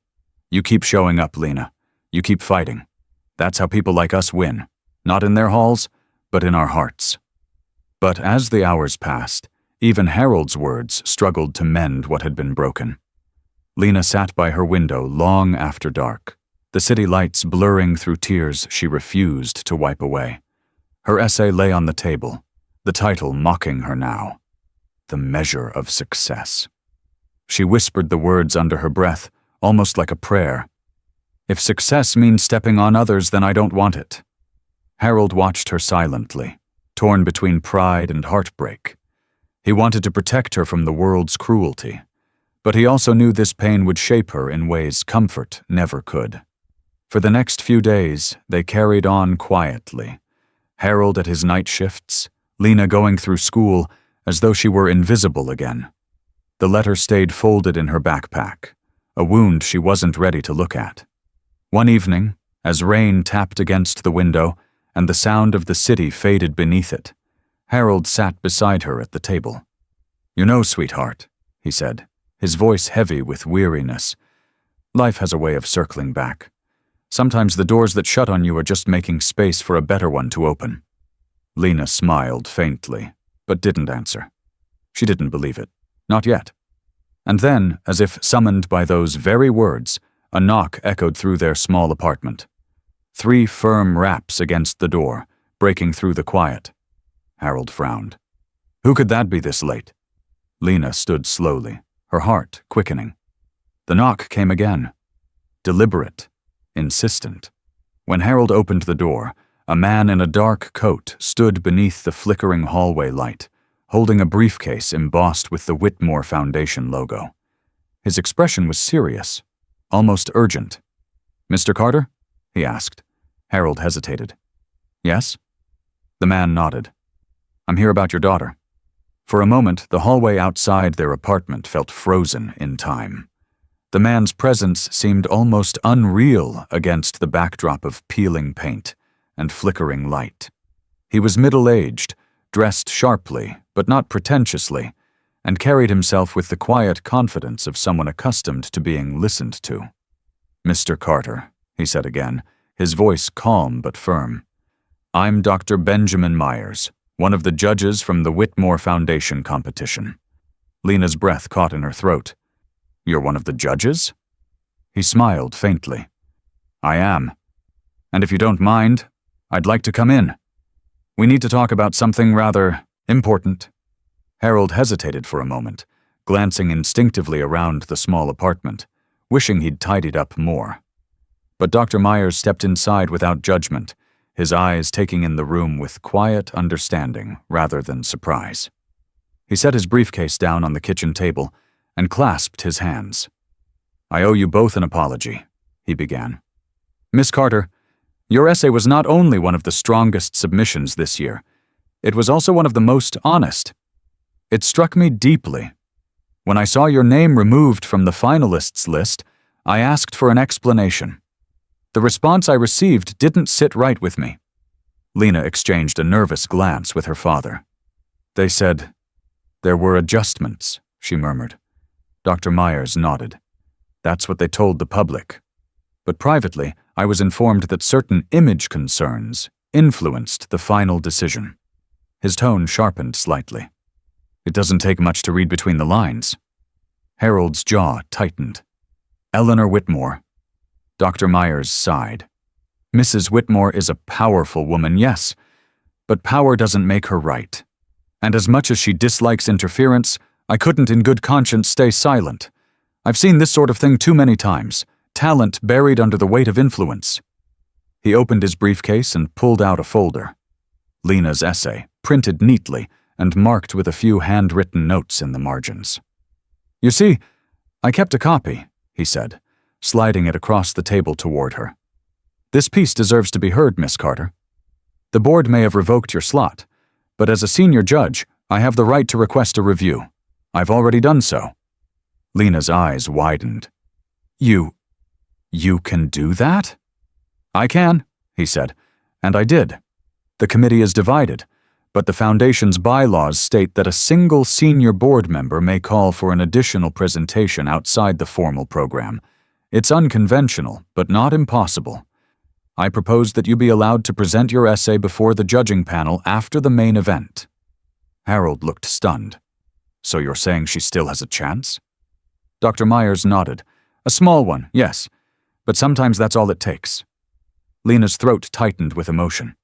You keep showing up, Lena. You keep fighting. That's how people like us win. Not in their halls, but in our hearts. But as the hours passed, even Harold's words struggled to mend what had been broken. Lena sat by her window long after dark, the city lights blurring through tears she refused to wipe away. Her essay lay on the table, the title mocking her now. The Measure of Success. She whispered the words under her breath, almost like a prayer. If success means stepping on others, then I don't want it. Harold watched her silently, torn between pride and heartbreak. He wanted to protect her from the world's cruelty, but he also knew this pain would shape her in ways comfort never could. For the next few days, they carried on quietly. Harold at his night shifts, Lena going through school as though she were invisible again. The letter stayed folded in her backpack, a wound she wasn't ready to look at. One evening, as rain tapped against the window and the sound of the city faded beneath it, Harold sat beside her at the table. You know, sweetheart, he said, his voice heavy with weariness, life has a way of circling back. Sometimes the doors that shut on you are just making space for a better one to open. Lena smiled faintly, but didn't answer. She didn't believe it. Not yet. And then, as if summoned by those very words, a knock echoed through their small apartment. 3 firm raps against the door, breaking through the quiet. Harold frowned. Who could that be this late? Lena stood slowly, her heart quickening. The knock came again. Deliberate, insistent. When Harold opened the door, a man in a dark coat stood beneath the flickering hallway light, holding a briefcase embossed with the Whitmore Foundation logo. His expression was serious, almost urgent. "Mr. Carter?" he asked. Harold hesitated. "Yes?" The man nodded. "I'm here about your daughter." For a moment, the hallway outside their apartment felt frozen in time. The man's presence seemed almost unreal against the backdrop of peeling paint and flickering light. He was middle-aged, dressed sharply, but not pretentiously, and carried himself with the quiet confidence of someone accustomed to being listened to. "Mr. Carter," he said again, his voice calm but firm. "I'm Dr. Benjamin Myers, one of the judges from the Whitmore Foundation competition." Lena's breath caught in her throat. "You're one of the judges?" He smiled faintly. "I am. And if you don't mind, I'd like to come in. We need to talk about something rather important." Harold hesitated for a moment, glancing instinctively around the small apartment, wishing he'd tidied up more. But Dr. Myers stepped inside without judgment, his eyes taking in the room with quiet understanding rather than surprise. He set his briefcase down on the kitchen table and clasped his hands. "I owe you both an apology," he began. "Miss Carter, your essay was not only one of the strongest submissions this year, it was also one of the most honest. It struck me deeply. When I saw your name removed from the finalists list, I asked for an explanation. The response I received didn't sit right with me." Lena exchanged a nervous glance with her father. "They said there were adjustments," she murmured. Dr. Myers nodded. "That's what they told the public. But privately, I was informed that certain image concerns influenced the final decision." His tone sharpened slightly. "It doesn't take much to read between the lines." Harold's jaw tightened. "Eleanor Whitmore." Dr. Myers sighed. "Mrs. Whitmore is a powerful woman, yes, but power doesn't make her right. And as much as she dislikes interference, I couldn't in good conscience stay silent. I've seen this sort of thing too many times, talent buried under the weight of influence." He opened his briefcase and pulled out a folder. Lena's essay, printed neatly and marked with a few handwritten notes in the margins. "You see, I kept a copy," he said, sliding it across the table toward her. "This piece deserves to be heard, Miss Carter. The board may have revoked your slot, but as a senior judge, I have the right to request a review. I've already done so." Lena's eyes widened. You can do that?" "I can," he said, "and I did. The committee is divided, but the Foundation's bylaws state that a single senior board member may call for an additional presentation outside the formal program. It's unconventional, but not impossible. I propose that you be allowed to present your essay before the judging panel after the main event." Harold looked stunned. "So you're saying she still has a chance?" Dr. Myers nodded. "A small one, yes, but sometimes that's all it takes." Lena's throat tightened with emotion.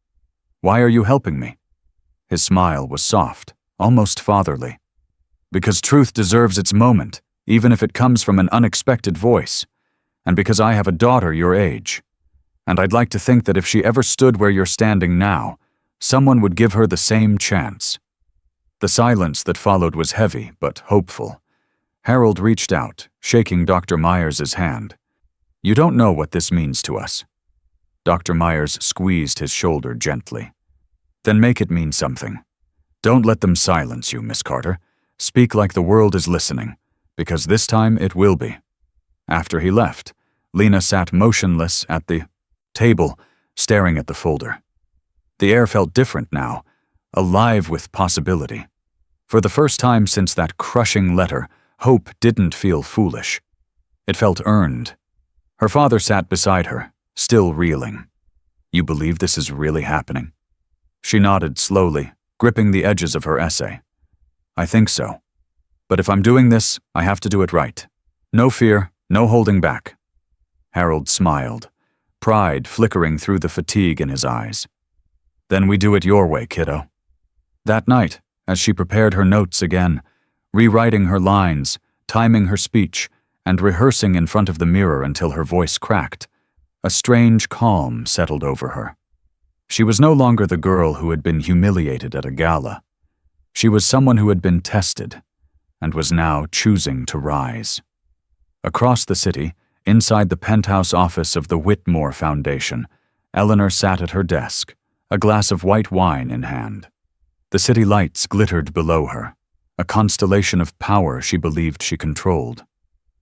"Why are you helping me?" His smile was soft, almost fatherly. "Because truth deserves its moment, even if it comes from an unexpected voice. And because I have a daughter your age. And I'd like to think that if she ever stood where you're standing now, someone would give her the same chance." The silence that followed was heavy but hopeful. Harold reached out, shaking Dr. Myers' hand. "You don't know what this means to us." Dr. Myers squeezed his shoulder gently. "Then make it mean something. Don't let them silence you, Miss Carter. Speak like the world is listening, because this time it will be." After he left, Lena sat motionless at the table, staring at the folder. The air felt different now, alive with possibility. For the first time since that crushing letter, hope didn't feel foolish. It felt earned. Her father sat beside her, still reeling. "You believe this is really happening?" She nodded slowly, gripping the edges of her essay. "I think so. But if I'm doing this, I have to do it right. No fear, no holding back." Harold smiled, pride flickering through the fatigue in his eyes. "Then we do it your way, kiddo." That night, as she prepared her notes again, rewriting her lines, timing her speech, and rehearsing in front of the mirror until her voice cracked. A strange calm settled over her. She was no longer the girl who had been humiliated at a gala. She was someone who had been tested, and was now choosing to rise. Across the city, inside the penthouse office of the Whitmore Foundation, Eleanor sat at her desk, a glass of white wine in hand. The city lights glittered below her, a constellation of power she believed she controlled.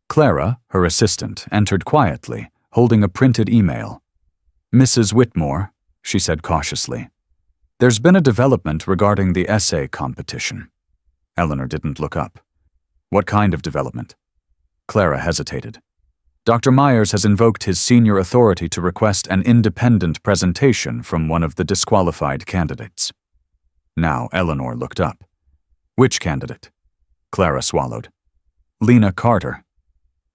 Clara, her assistant, entered quietly, holding a printed email. "Mrs. Whitmore," she said cautiously, "there's been a development regarding the essay competition." Eleanor didn't look up. "What kind of development?" Clara hesitated. "Dr. Myers has invoked his senior authority to request an independent presentation from one of the disqualified candidates." Now Eleanor looked up. "Which candidate?" Clara swallowed. "Lena Carter."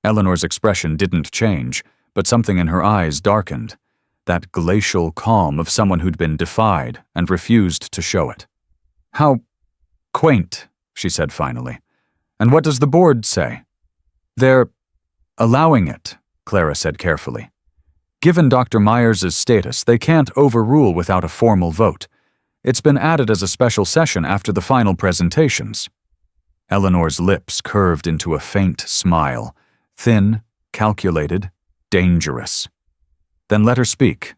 Eleanor's expression didn't change, but something in her eyes darkened, that glacial calm of someone who'd been defied and refused to show it. "How quaint," she said finally. "And what does the board say?" "They're allowing it," Clara said carefully. "Given Dr. Myers' status, they can't overrule without a formal vote. It's been added as a special session after the final presentations." Eleanor's lips curved into a faint smile, thin, calculated, dangerous. "Then let her speak.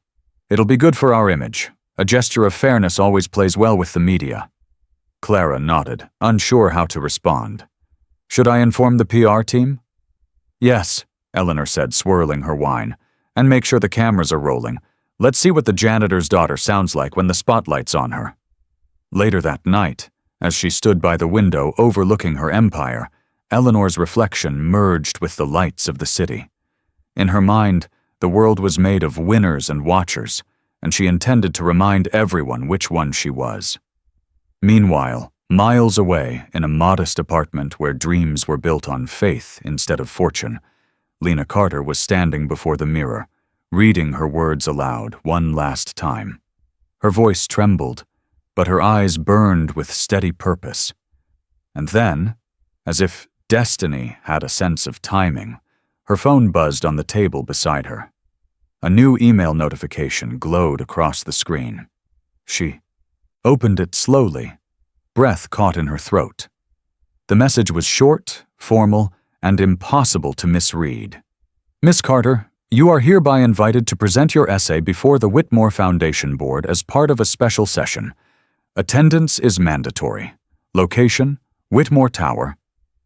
It'll be good for our image. A gesture of fairness always plays well with the media." Clara nodded, unsure how to respond. "Should I inform the PR team?" "Yes," Eleanor said, swirling her wine. "And make sure the cameras are rolling. Let's see what the janitor's daughter sounds like when the spotlight's on her." Later that night, as she stood by the window overlooking her empire, Eleanor's reflection merged with the lights of the city. In her mind, the world was made of winners and watchers, and she intended to remind everyone which one she was. Meanwhile, miles away, in a modest apartment where dreams were built on faith instead of fortune, Lena Carter was standing before the mirror, reading her words aloud one last time. Her voice trembled, but her eyes burned with steady purpose. And then, as if destiny had a sense of timing, her phone buzzed on the table beside her. A new email notification glowed across the screen. She opened it slowly, breath caught in her throat. The message was short, formal, and impossible to misread. "Miss Carter, you are hereby invited to present your essay before the Whitmore Foundation Board as part of a special session. Attendance is mandatory. Location, Whitmore Tower.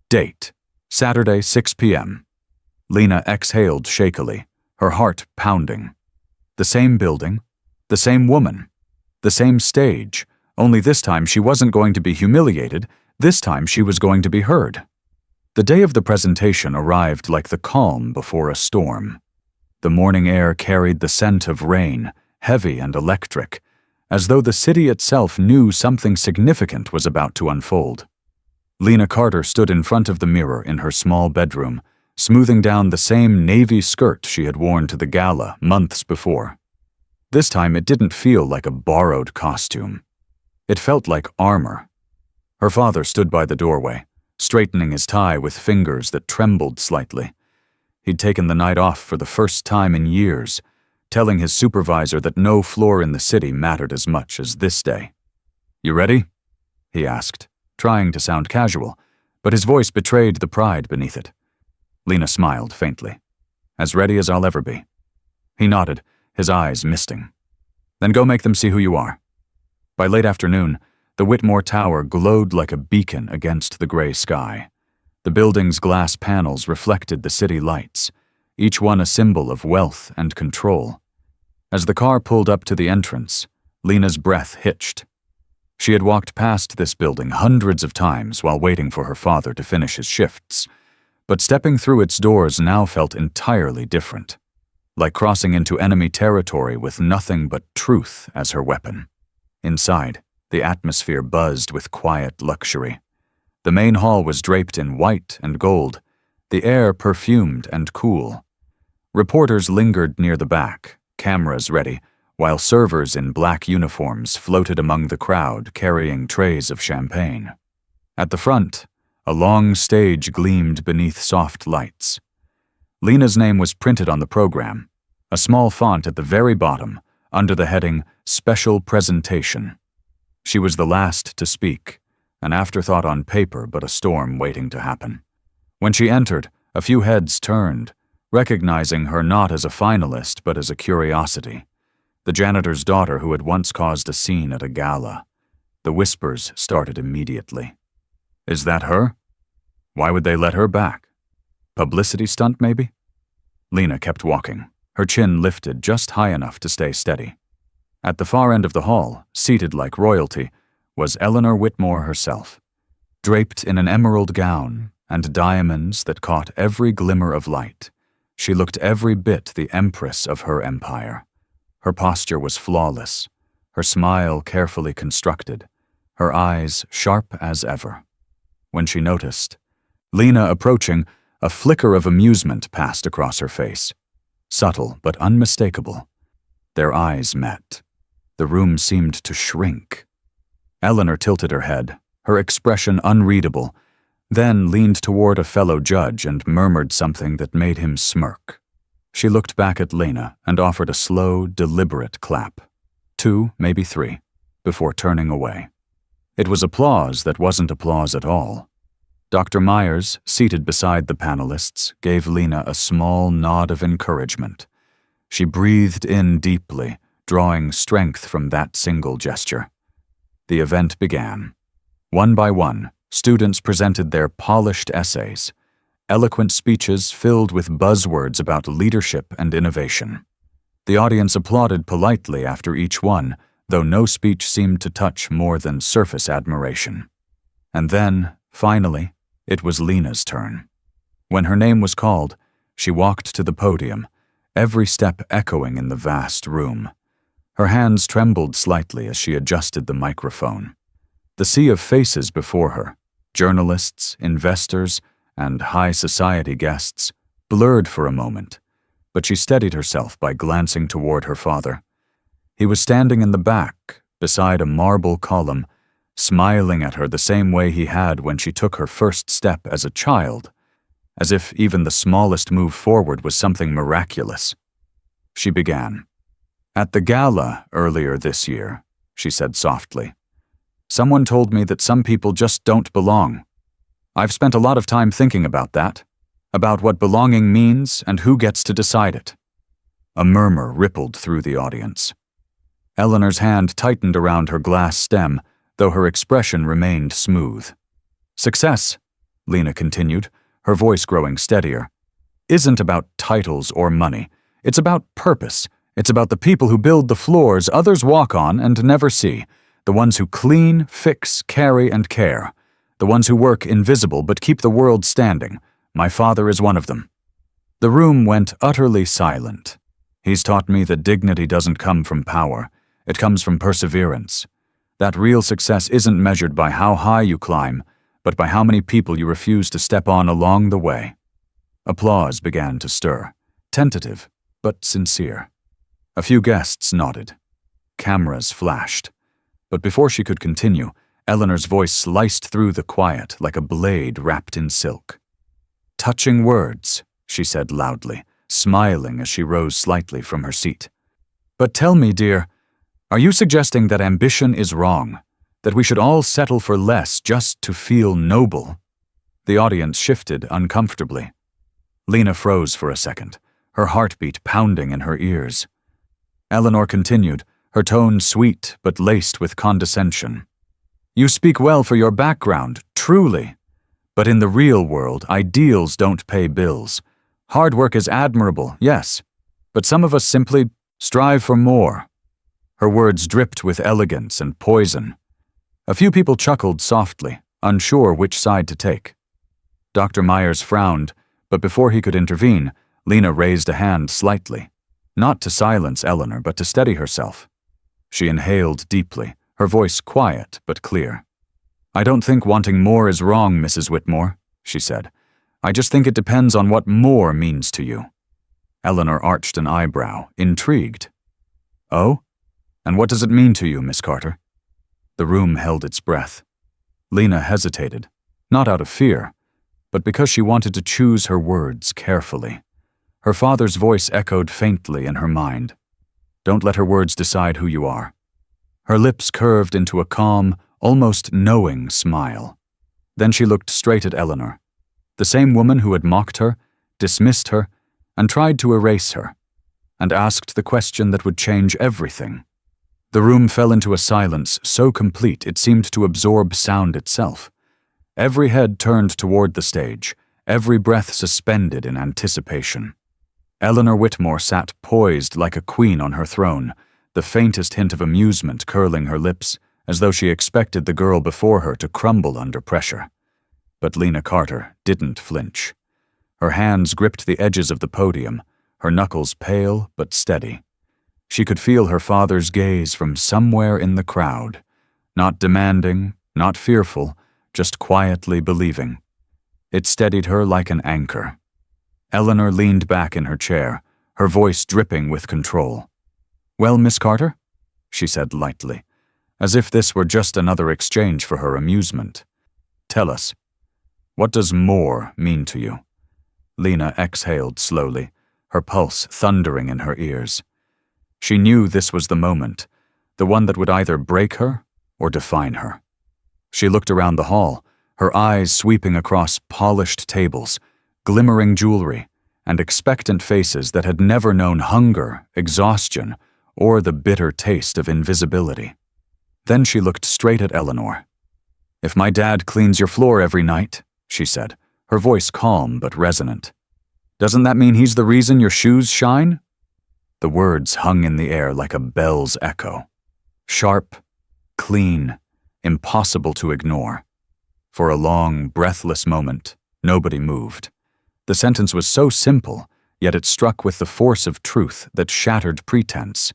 Date, Saturday, 6 p.m. Lena exhaled shakily, her heart pounding. The same building, the same woman, the same stage, only this time she wasn't going to be humiliated, this time she was going to be heard. The day of the presentation arrived like the calm before a storm. The morning air carried the scent of rain, heavy and electric, as though the city itself knew something significant was about to unfold. Lena Carter stood in front of the mirror in her small bedroom, smoothing down the same navy skirt she had worn to the gala months before. This time it didn't feel like a borrowed costume. It felt like armor. Her father stood by the doorway, straightening his tie with fingers that trembled slightly. He'd taken the night off for the first time in years, telling his supervisor that no floor in the city mattered as much as this day. "You ready?" he asked, trying to sound casual, but his voice betrayed the pride beneath it. Lena smiled faintly. "As ready as I'll ever be." He nodded, his eyes misting. "Then go make them see who you are." By late afternoon, the Whitmore Tower glowed like a beacon against the gray sky. The building's glass panels reflected the city lights, each one a symbol of wealth and control. As the car pulled up to the entrance, Lena's breath hitched. She had walked past this building hundreds of times while waiting for her father to finish his shifts, but stepping through its doors now felt entirely different, like crossing into enemy territory with nothing but truth as her weapon. Inside, the atmosphere buzzed with quiet luxury. The main hall was draped in white and gold, the air perfumed and cool. Reporters lingered near the back, cameras ready, while servers in black uniforms floated among the crowd carrying trays of champagne. At the front, a long stage gleamed beneath soft lights. Lena's name was printed on the program, a small font at the very bottom, under the heading Special Presentation. She was the last to speak, an afterthought on paper but a storm waiting to happen. When she entered, a few heads turned, recognizing her not as a finalist but as a curiosity, the janitor's daughter who had once caused a scene at a gala. The whispers started immediately. Is that her? Why would they let her back? Publicity stunt, maybe? Lena kept walking, her chin lifted just high enough to stay steady. At the far end of the hall, seated like royalty, was Eleanor Whitmore herself, draped in an emerald gown and diamonds that caught every glimmer of light. She looked every bit the empress of her empire. Her posture was flawless, her smile carefully constructed, her eyes sharp as ever. When she noticed Lena approaching, a flicker of amusement passed across her face, subtle but unmistakable. Their eyes met. The room seemed to shrink. Eleanor tilted her head, her expression unreadable, then leaned toward a fellow judge and murmured something that made him smirk. She looked back at Lena and offered a slow, deliberate clap. 2, maybe 3, before turning away. It was applause that wasn't applause at all. Dr. Myers, seated beside the panelists, gave Lena a small nod of encouragement. She breathed in deeply, drawing strength from that single gesture. The event began. One by one, students presented their polished essays, eloquent speeches filled with buzzwords about leadership and innovation. The audience applauded politely after each one, though no speech seemed to touch more than surface admiration. And then, finally, it was Lena's turn. When her name was called, she walked to the podium, every step echoing in the vast room. Her hands trembled slightly as she adjusted the microphone. The sea of faces before her, journalists, investors, and high society guests, blurred for a moment, but she steadied herself by glancing toward her father. He was standing in the back, beside a marble column, smiling at her the same way he had when she took her first step as a child, as if even the smallest move forward was something miraculous. She began. At the gala earlier this year, she said softly, someone told me that some people just don't belong. I've spent a lot of time thinking about that, about what belonging means and who gets to decide it. A murmur rippled through the audience. Eleanor's hand tightened around her glass stem, though her expression remained smooth. Success, Lena continued, her voice growing steadier, isn't about titles or money. It's about purpose. It's about the people who build the floors others walk on and never see, the ones who clean, fix, carry, and care, the ones who work invisible but keep the world standing. My father is one of them. The room went utterly silent. He's taught me that dignity doesn't come from power. It comes from perseverance. That real success isn't measured by how high you climb, but by how many people you refuse to step on along the way. Applause began to stir, tentative, but sincere. A few guests nodded. Cameras flashed. But before she could continue, Eleanor's voice sliced through the quiet like a blade wrapped in silk. Touching words, she said loudly, smiling as she rose slightly from her seat. But tell me, dear, are you suggesting that ambition is wrong, that we should all settle for less just to feel noble? The audience shifted uncomfortably. Lena froze for a second, her heartbeat pounding in her ears. Eleanor continued, her tone sweet but laced with condescension. You speak well for your background, truly. But in the real world, ideals don't pay bills. Hard work is admirable, yes, but some of us simply strive for more. Her words dripped with elegance and poison. A few people chuckled softly, unsure which side to take. Dr. Myers frowned, but before he could intervene, Lena raised a hand slightly, not to silence Eleanor, but to steady herself. She inhaled deeply, her voice quiet but clear. I don't think wanting more is wrong, Mrs. Whitmore, she said. I just think it depends on what more means to you. Eleanor arched an eyebrow, intrigued. Oh? And what does it mean to you, Miss Carter? The room held its breath. Lena hesitated, not out of fear, but because she wanted to choose her words carefully. Her father's voice echoed faintly in her mind. Don't let her words decide who you are. Her lips curved into a calm, almost knowing smile. Then she looked straight at Eleanor, the same woman who had mocked her, dismissed her, and tried to erase her, and asked the question that would change everything. The room fell into a silence so complete it seemed to absorb sound itself. Every head turned toward the stage, every breath suspended in anticipation. Eleanor Whitmore sat poised like a queen on her throne, the faintest hint of amusement curling her lips, as though she expected the girl before her to crumble under pressure. But Lena Carter didn't flinch. Her hands gripped the edges of the podium, her knuckles pale but steady. She could feel her father's gaze from somewhere in the crowd, not demanding, not fearful, just quietly believing. It steadied her like an anchor. Eleanor leaned back in her chair, her voice dripping with control. "Well, Miss Carter?" she said lightly, as if this were just another exchange for her amusement. "Tell us, what does more mean to you?" Lena exhaled slowly, her pulse thundering in her ears. She knew this was the moment, the one that would either break her or define her. She looked around the hall, her eyes sweeping across polished tables, glimmering jewelry, and expectant faces that had never known hunger, exhaustion, or the bitter taste of invisibility. Then she looked straight at Eleanor. "If my dad cleans your floor every night," she said, her voice calm but resonant, "doesn't that mean he's the reason your shoes shine?" The words hung in the air like a bell's echo. Sharp, clean, impossible to ignore. For a long, breathless moment, nobody moved. The sentence was so simple, yet it struck with the force of truth that shattered pretense.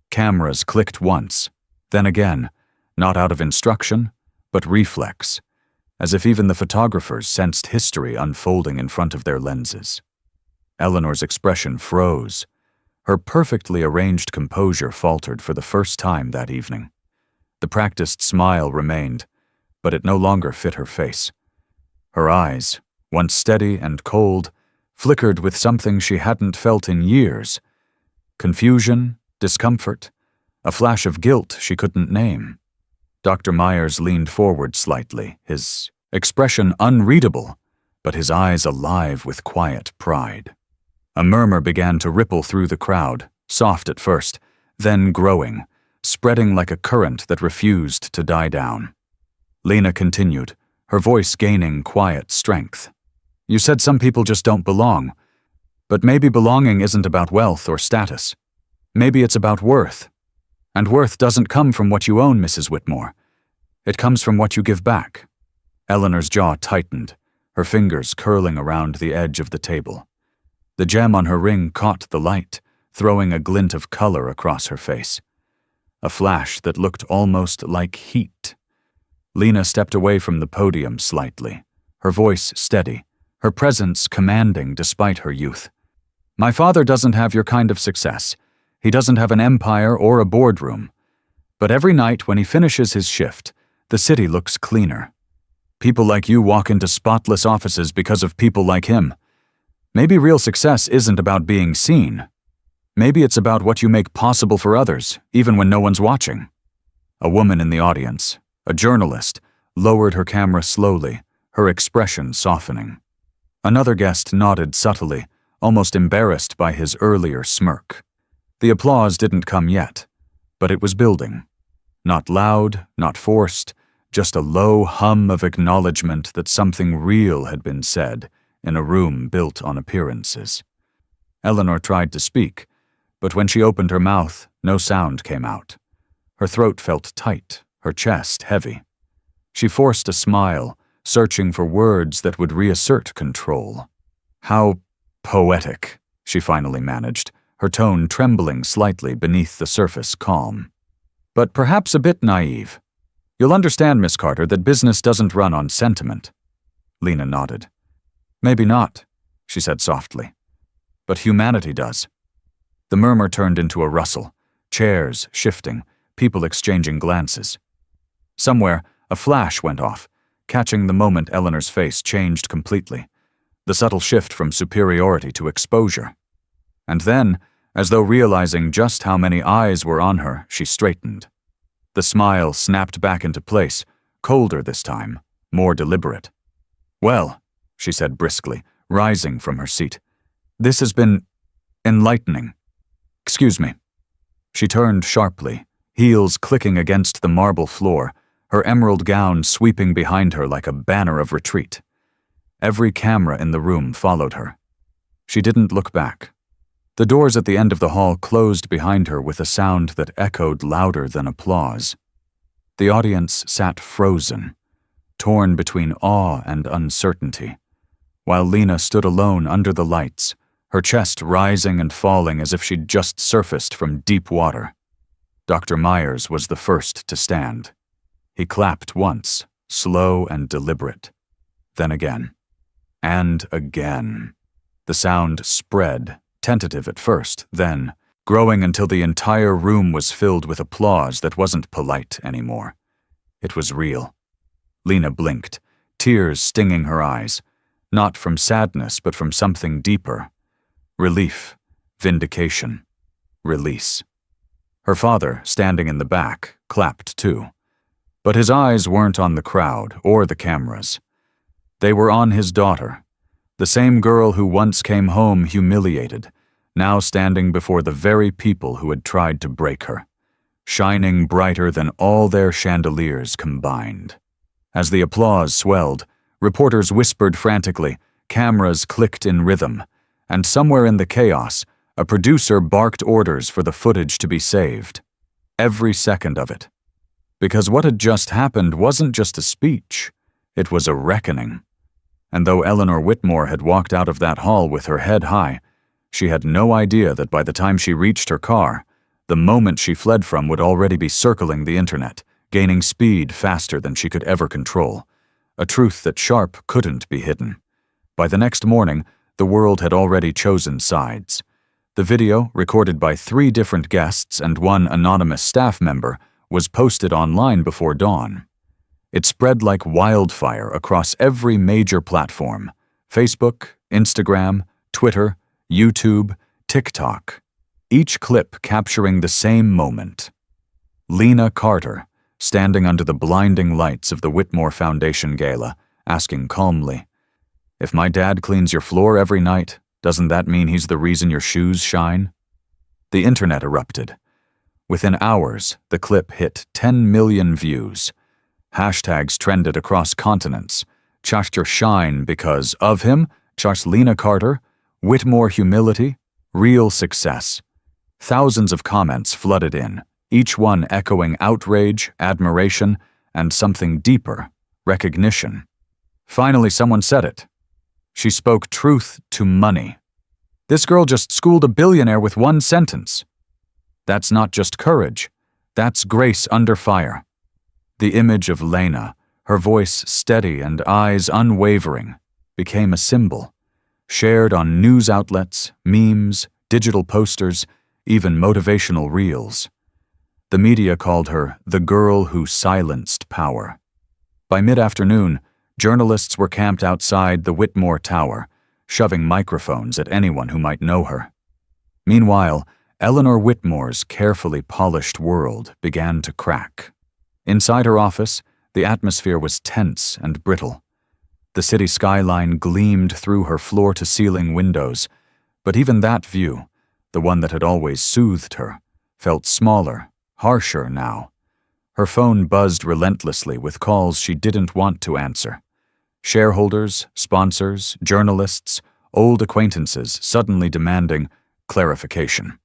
Cameras clicked once, then again, not out of instruction, but reflex, as if even the photographers sensed history unfolding in front of their lenses. Eleanor's expression froze. Her perfectly arranged composure faltered for the first time that evening. The practiced smile remained, but it no longer fit her face. Her eyes, once steady and cold, flickered with something she hadn't felt in years. Confusion, discomfort, a flash of guilt she couldn't name. Dr. Myers leaned forward slightly, his expression unreadable, but his eyes alive with quiet pride. A murmur began to ripple through the crowd, soft at first, then growing, spreading like a current that refused to die down. Lena continued, her voice gaining quiet strength. "You said some people just don't belong. But maybe belonging isn't about wealth or status. Maybe it's about worth. And worth doesn't come from what you own, Mrs. Whitmore. It comes from what you give back." Eleanor's jaw tightened, her fingers curling around the edge of the table. The gem on her ring caught the light, throwing a glint of color across her face. A flash that looked almost like heat. Lena stepped away from the podium slightly, her voice steady, her presence commanding despite her youth. "My father doesn't have your kind of success. He doesn't have an empire or a boardroom. But every night when he finishes his shift, the city looks cleaner. People like you walk into spotless offices because of people like him. Maybe real success isn't about being seen. Maybe it's about what you make possible for others, even when no one's watching." A woman in the audience, a journalist, lowered her camera slowly, her expression softening. Another guest nodded subtly, almost embarrassed by his earlier smirk. The applause didn't come yet, but it was building. Not loud, not forced, just a low hum of acknowledgement that something real had been said in a room built on appearances. Eleanor tried to speak, but when she opened her mouth, no sound came out. Her throat felt tight, her chest heavy. She forced a smile, searching for words that would reassert control. "How poetic," she finally managed, her tone trembling slightly beneath the surface calm. "But perhaps a bit naive. You'll understand, Miss Carter, that business doesn't run on sentiment." Lena nodded. "Maybe not," she said softly. "But humanity does." The murmur turned into a rustle, chairs shifting, people exchanging glances. Somewhere, a flash went off, catching the moment Eleanor's face changed completely, the subtle shift from superiority to exposure. And then, as though realizing just how many eyes were on her, she straightened. The smile snapped back into place, colder this time, more deliberate. "Well," she said briskly, rising from her seat, "this has been enlightening. Excuse me." She turned sharply, heels clicking against the marble floor, her emerald gown sweeping behind her like a banner of retreat. Every camera in the room followed her. She didn't look back. The doors at the end of the hall closed behind her with a sound that echoed louder than applause. The audience sat frozen, torn between awe and uncertainty, while Lena stood alone under the lights, her chest rising and falling as if she'd just surfaced from deep water. Dr. Myers was the first to stand. He clapped once, slow and deliberate. Then again. And again. The sound spread, tentative at first, then growing until the entire room was filled with applause that wasn't polite anymore. It was real. Lena blinked, tears stinging her eyes, not from sadness but from something deeper. Relief, vindication, release. Her father, standing in the back, clapped too. But his eyes weren't on the crowd or the cameras. They were on his daughter, the same girl who once came home humiliated, now standing before the very people who had tried to break her, shining brighter than all their chandeliers combined. As the applause swelled, reporters whispered frantically, cameras clicked in rhythm, and somewhere in the chaos, a producer barked orders for the footage to be saved. Every second of it. Because what had just happened wasn't just a speech, it was a reckoning. And though Eleanor Whitmore had walked out of that hall with her head high, she had no idea that by the time she reached her car, the moment she fled from would already be circling the internet, gaining speed faster than she could ever control, a truth that Sharp couldn't be hidden. By the next morning, the world had already chosen sides. The video, recorded by 3 different guests and 1 anonymous staff member, was posted online before dawn. It spread like wildfire across every major platform: Facebook, Instagram, Twitter, YouTube, TikTok, each clip capturing the same moment. Lena Carter, standing under the blinding lights of the Whitmore Foundation gala, asking calmly, "If my dad cleans your floor every night, doesn't that mean he's the reason your shoes shine?" The internet erupted. Within hours, the clip hit 10 million views. Hashtags trended across continents. Chashter shine because of him, Chash Lena Carter, Whitmore humility, real success. Thousands of comments flooded in, each one echoing outrage, admiration, and something deeper, recognition. Finally, someone said it. She spoke truth to money. This girl just schooled a billionaire with 1 sentence. That's not just courage, that's grace under fire. The image of Lena, her voice steady and eyes unwavering, became a symbol, shared on news outlets, memes, digital posters, even motivational reels. The media called her the girl who silenced power. By mid-afternoon, journalists were camped outside the Whitmore Tower, shoving microphones at anyone who might know her. Meanwhile, Eleanor Whitmore's carefully polished world began to crack. Inside her office, the atmosphere was tense and brittle. The city skyline gleamed through her floor-to-ceiling windows, but even that view, the one that had always soothed her, felt smaller, harsher now. Her phone buzzed relentlessly with calls she didn't want to answer. Shareholders, sponsors, journalists, old acquaintances suddenly demanding clarification.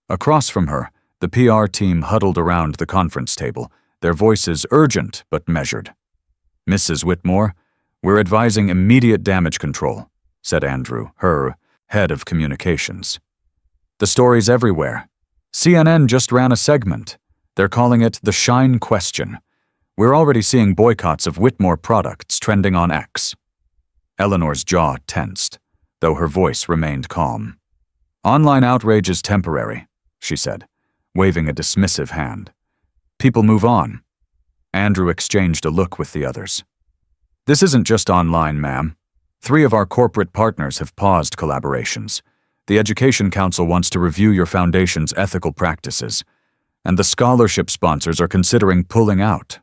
Across from her, the PR team huddled around the conference table, their voices urgent but measured. "Mrs. Whitmore, we're advising immediate damage control," said Andrew, her head of communications. "The story's everywhere. CNN just ran a segment. They're calling it the Shine Question. We're already seeing boycotts of Whitmore products trending on X." Eleanor's jaw tensed, though her voice remained calm. "Online outrage is temporary," she said. waving a dismissive hand. People move on. Andrew exchanged a look with the others. This isn't just online, ma'am. 3 of our corporate partners have paused collaborations. The Education Council wants to review your foundation's ethical practices, and the scholarship sponsors are considering pulling out.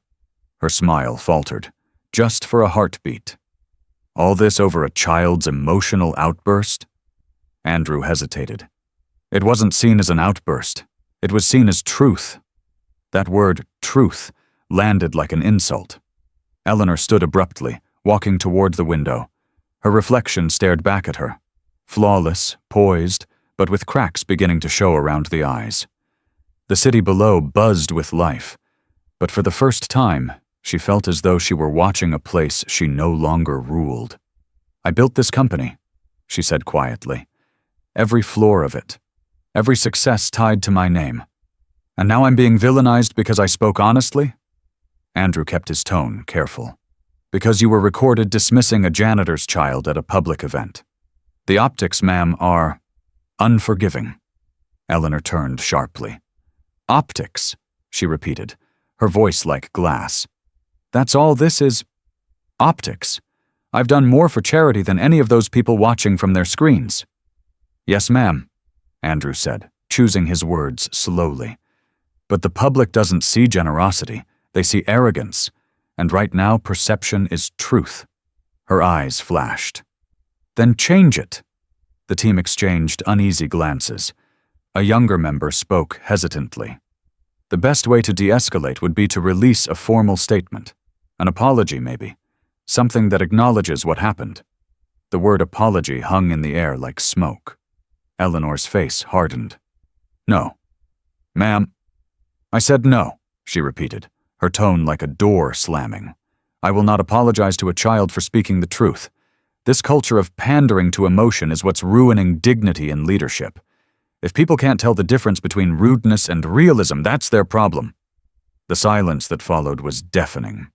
Her smile faltered, just for a heartbeat. All this over a child's emotional outburst? Andrew hesitated. It wasn't seen as an outburst. It was seen as truth. That word, truth, landed like an insult. Eleanor stood abruptly, walking toward the window. Her reflection stared back at her. Flawless, poised, but with cracks beginning to show around the eyes. The city below buzzed with life, but for the first time, she felt as though she were watching a place she no longer ruled. I built this company, she said quietly. Every floor of it. Every success tied to my name. And now I'm being villainized because I spoke honestly? Andrew kept his tone careful. Because you were recorded dismissing a janitor's child at a public event. The optics, ma'am, are unforgiving. Eleanor turned sharply. Optics, she repeated, her voice like glass. That's all this is? Optics. I've done more for charity than any of those people watching from their screens. Yes, ma'am, Andrew said, choosing his words slowly. But the public doesn't see generosity, they see arrogance, and right now perception is truth. Her eyes flashed. Then change it. The team exchanged uneasy glances. A younger member spoke hesitantly. The best way to de-escalate would be to release a formal statement. An apology, maybe. Something that acknowledges what happened. The word apology hung in the air like smoke. Eleanor's face hardened. No. Ma'am. I said no, she repeated, her tone like a door slamming. I will not apologize to a child for speaking the truth. This culture of pandering to emotion is what's ruining dignity in leadership. If people can't tell the difference between rudeness and realism, that's their problem. The silence that followed was deafening.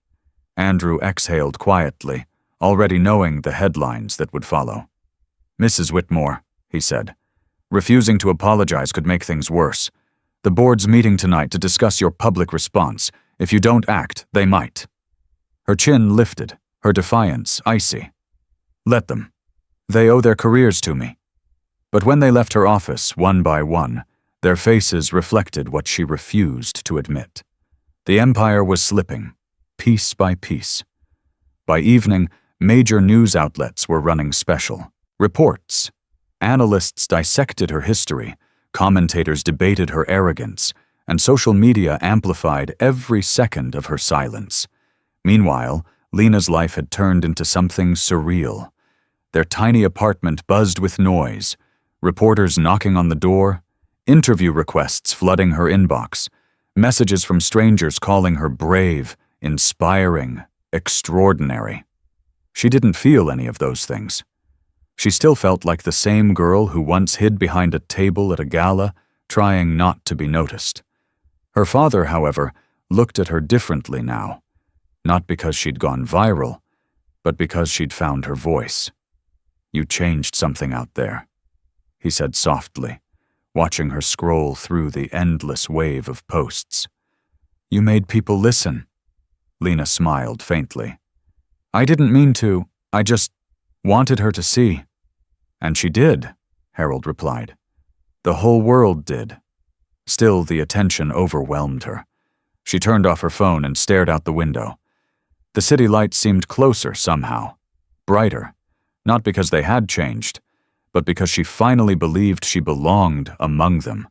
Andrew exhaled quietly, already knowing the headlines that would follow. Mrs. Whitmore, he said, refusing to apologize could make things worse. The board's meeting tonight to discuss your public response. If you don't act, they might. Her chin lifted, her defiance icy. Let them. They owe their careers to me. But when they left her office, one by one, their faces reflected what she refused to admit. The empire was slipping, piece by piece. By evening, major news outlets were running special reports. Analysts dissected her history, commentators debated her arrogance, and social media amplified every second of her silence. Meanwhile, Lena's life had turned into something surreal. Their tiny apartment buzzed with noise, reporters knocking on the door, interview requests flooding her inbox, messages from strangers calling her brave, inspiring, extraordinary. She didn't feel any of those things. She still felt like the same girl who once hid behind a table at a gala, trying not to be noticed. Her father, however, looked at her differently now, not because she'd gone viral, but because she'd found her voice. You changed something out there, he said softly, watching her scroll through the endless wave of posts. You made people listen. Lena smiled faintly. I didn't mean to, I just wanted her to see. And she did, Harold replied. The whole world did. Still, the attention overwhelmed her. She turned off her phone and stared out the window. The city lights seemed closer somehow, brighter, not because they had changed, but because she finally believed she belonged among them.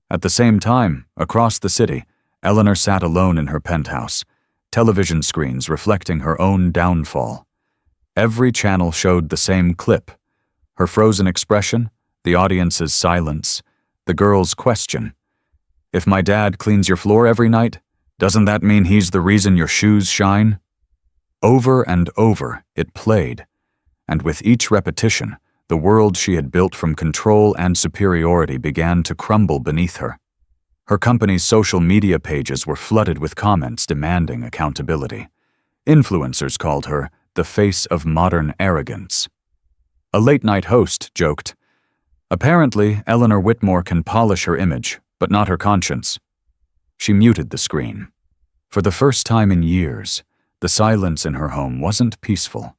At the same time, across the city, Eleanor sat alone in her penthouse, television screens reflecting her own downfall. Every channel showed the same clip. Her frozen expression, the audience's silence, the girl's question. If my dad cleans your floor every night, doesn't that mean he's the reason your shoes shine? Over and over, it played, and with each repetition, the world she had built from control and superiority began to crumble beneath her. Her company's social media pages were flooded with comments demanding accountability. Influencers called her the face of modern arrogance. A late-night host joked, apparently, Eleanor Whitmore can polish her image, but not her conscience. She muted the screen. For the first time in years, the silence in her home wasn't peaceful.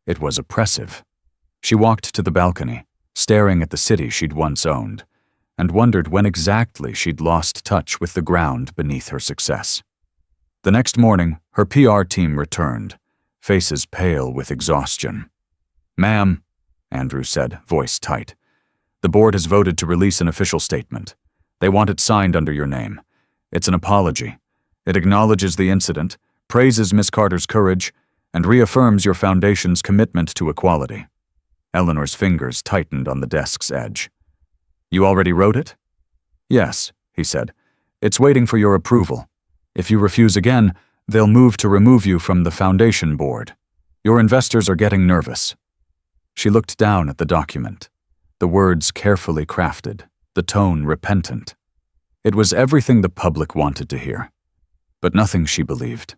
It was oppressive. She walked to the balcony, staring at the city she'd once owned, and wondered when exactly she'd lost touch with the ground beneath her success. The next morning, her PR team returned, faces pale with exhaustion. "Ma'am," Andrew said, voice tight, "the board has voted to release an official statement. They want it signed under your name. It's an apology. It acknowledges the incident, praises Miss Carter's courage, and reaffirms your foundation's commitment to equality." Eleanor's fingers tightened on the desk's edge. "You already wrote it?" "Yes," he said. "It's waiting for your approval. If you refuse again, they'll move to remove you from the foundation board. Your investors are getting nervous." She looked down at the document, the words carefully crafted, the tone repentant. It was everything the public wanted to hear, but nothing she believed.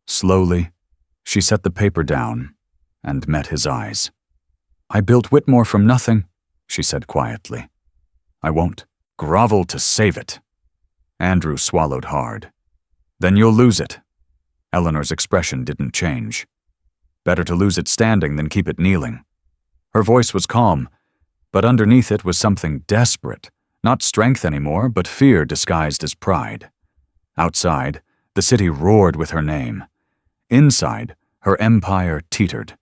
Slowly, she set the paper down and met his eyes. "I built Whitmore from nothing," she said quietly. "I won't grovel to save it." Andrew swallowed hard. "Then you'll lose it." Eleanor's expression didn't change. "Better to lose it standing than keep it kneeling." Her voice was calm, but underneath it was something desperate, not strength anymore, but fear disguised as pride. Outside, the city roared with her name. Inside, her empire teetered.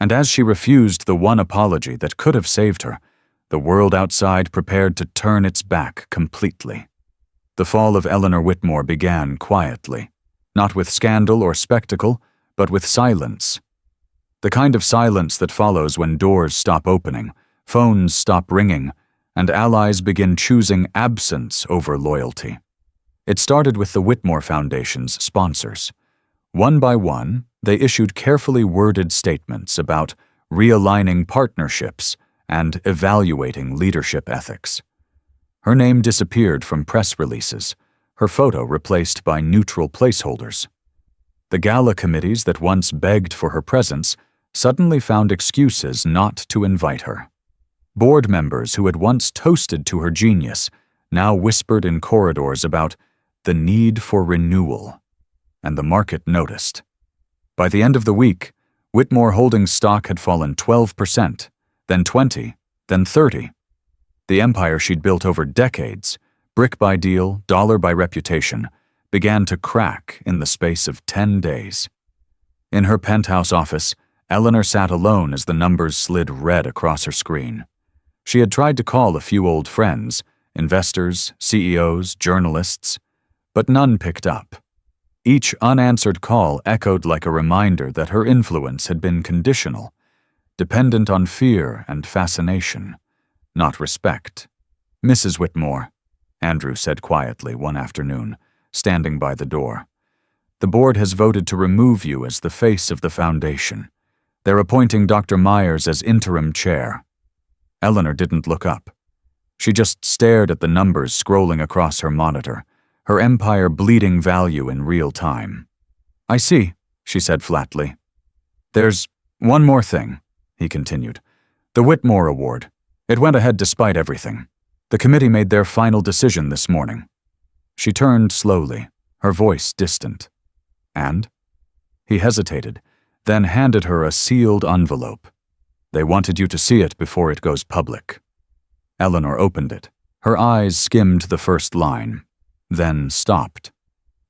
And as she refused the one apology that could have saved her, the world outside prepared to turn its back completely. The fall of Eleanor Whitmore began quietly, not with scandal or spectacle, but with silence. The kind of silence that follows when doors stop opening, phones stop ringing, and allies begin choosing absence over loyalty. It started with the Whitmore Foundation's sponsors. One by one, they issued carefully worded statements about realigning partnerships and evaluating leadership ethics. Her name disappeared from press releases, her photo replaced by neutral placeholders. The gala committees that once begged for her presence suddenly found excuses not to invite her. Board members who had once toasted to her genius now whispered in corridors about the need for renewal, and the market noticed. By the end of the week, Whitmore Holdings stock had fallen 12%, then 20%, then 30%. The empire she'd built over decades, brick by deal, dollar by reputation, began to crack in the space of 10 days. In her penthouse office, Eleanor sat alone as the numbers slid red across her screen. She had tried to call a few old friends, investors, CEOs, journalists, but none picked up. Each unanswered call echoed like a reminder that her influence had been conditional, dependent on fear and fascination, not respect. "Mrs. Whitmore," Andrew said quietly one afternoon, standing by the door, "the board has voted to remove you as the face of the foundation. They're appointing Dr. Myers as interim chair." Eleanor didn't look up. She just stared at the numbers scrolling across her monitor, her empire bleeding value in real time. "I see," she said flatly. "There's one more thing," he continued. "The Whitmore Award. It went ahead despite everything. The committee made their final decision this morning." She turned slowly, her voice distant. "And?" He hesitated, then handed her a sealed envelope. "They wanted you to see it before it goes public." Eleanor opened it. Her eyes skimmed the first line, then stopped.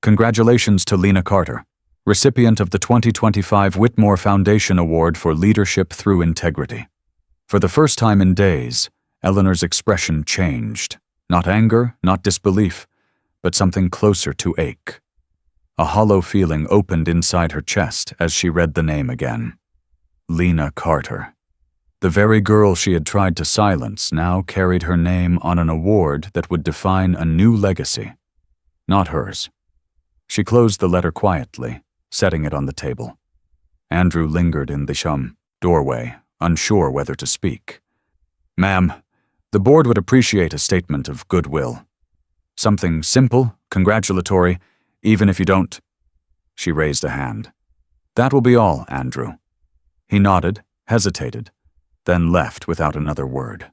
"Congratulations to Lena Carter, recipient of the 2025 Whitmore Foundation Award for Leadership Through Integrity." For the first time in days, Eleanor's expression changed. Not anger, not disbelief, but something closer to ache. A hollow feeling opened inside her chest as she read the name again. Lena Carter. The very girl she had tried to silence now carried her name on an award that would define a new legacy. Not hers. She closed the letter quietly, setting it on the table. Andrew lingered in the doorway, unsure whether to speak. "Ma'am, the board would appreciate a statement of goodwill. Something simple, congratulatory, even if you don't—" She raised a hand. "That will be all, Andrew." He nodded, hesitated, then left without another word.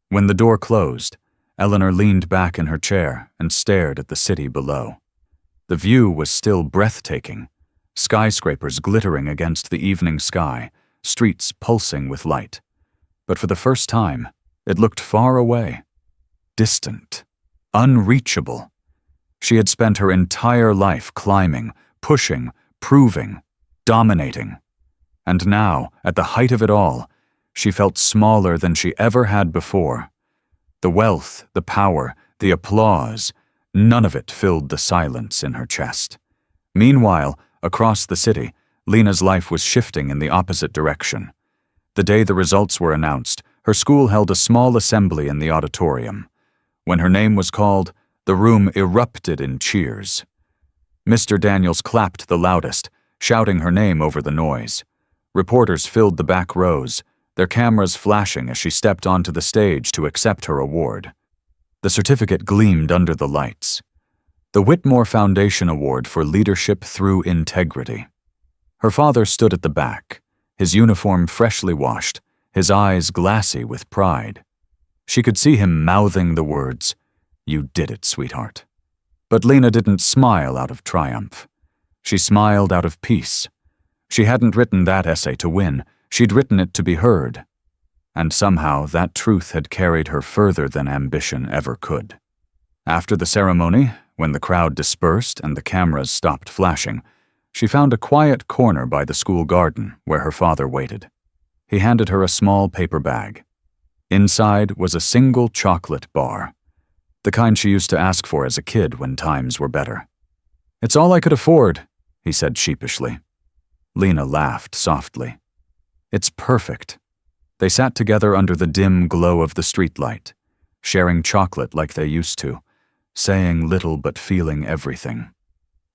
When the door closed, Eleanor leaned back in her chair and stared at the city below. The view was still breathtaking, skyscrapers glittering against the evening sky, streets pulsing with light. But for the first time, it looked far away, distant, unreachable. She had spent her entire life climbing, pushing, proving, dominating. And now, at the height of it all, she felt smaller than she ever had before. The wealth, the power, the applause, none of it filled the silence in her chest. Meanwhile, across the city, Lena's life was shifting in the opposite direction. The day the results were announced, her school held a small assembly in the auditorium. When her name was called, the room erupted in cheers. Mr. Daniels clapped the loudest, shouting her name over the noise. Reporters filled the back rows, their cameras flashing as she stepped onto the stage to accept her award. The certificate gleamed under the lights. The Whitmore Foundation Award for Leadership Through Integrity. Her father stood at the back, his uniform freshly washed, his eyes glassy with pride. She could see him mouthing the words, "You did it, sweetheart." But Lena didn't smile out of triumph. She smiled out of peace. She hadn't written that essay to win, she'd written it to be heard. And somehow that truth had carried her further than ambition ever could. After the ceremony, when the crowd dispersed and the cameras stopped flashing, she found a quiet corner by the school garden where her father waited. He handed her a small paper bag. Inside was a single chocolate bar, the kind she used to ask for as a kid when times were better. "It's all I could afford," he said sheepishly. Lena laughed softly. "It's perfect." They sat together under the dim glow of the streetlight, sharing chocolate like they used to, saying little but feeling everything.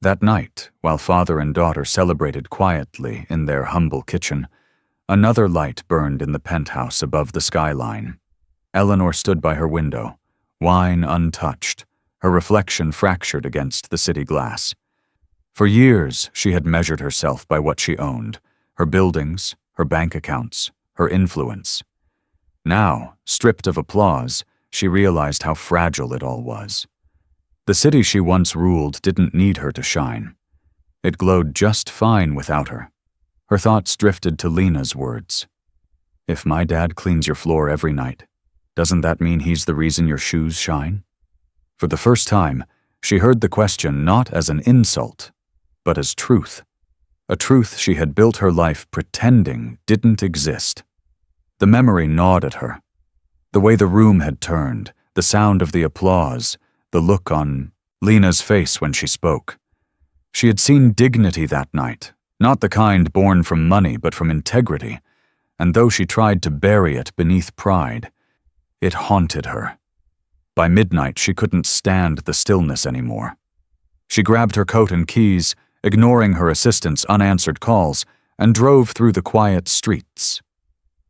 That night, while father and daughter celebrated quietly in their humble kitchen, another light burned in the penthouse above the skyline. Eleanor stood by her window, wine untouched, her reflection fractured against the city glass. For years, she had measured herself by what she owned, her buildings, her bank accounts, her influence. Now, stripped of applause, she realized how fragile it all was. The city she once ruled didn't need her to shine. It glowed just fine without her. Her thoughts drifted to Lena's words. "If my dad cleans your floor every night, doesn't that mean he's the reason your shoes shine?" For the first time, she heard the question not as an insult, but as truth. A truth she had built her life pretending didn't exist. The memory gnawed at her. The way the room had turned, the sound of the applause, the look on Lena's face when she spoke. She had seen dignity that night, not the kind born from money but from integrity, and though she tried to bury it beneath pride, it haunted her. By midnight, she couldn't stand the stillness anymore. She grabbed her coat and keys, ignoring her assistant's unanswered calls, and drove through the quiet streets.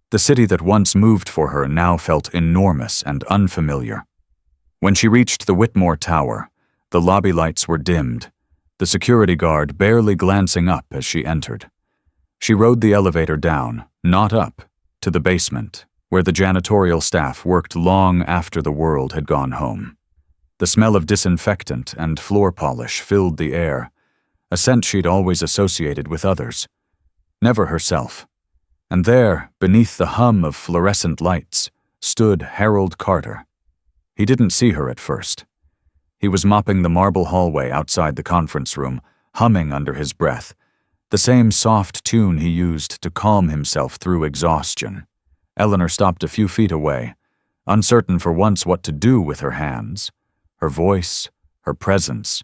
The city that once moved for her now felt enormous and unfamiliar. When she reached the Whitmore Tower, the lobby lights were dimmed, the security guard barely glancing up as she entered. She rode the elevator down, not up, to the basement, where the janitorial staff worked long after the world had gone home. The smell of disinfectant and floor polish filled the air, a scent she'd always associated with others, never herself. And there, beneath the hum of fluorescent lights, stood Harold Carter. He didn't see her at first. He was mopping the marble hallway outside the conference room, humming under his breath, the same soft tune he used to calm himself through exhaustion. Eleanor stopped a few feet away, uncertain for once what to do with her hands, her voice, her presence.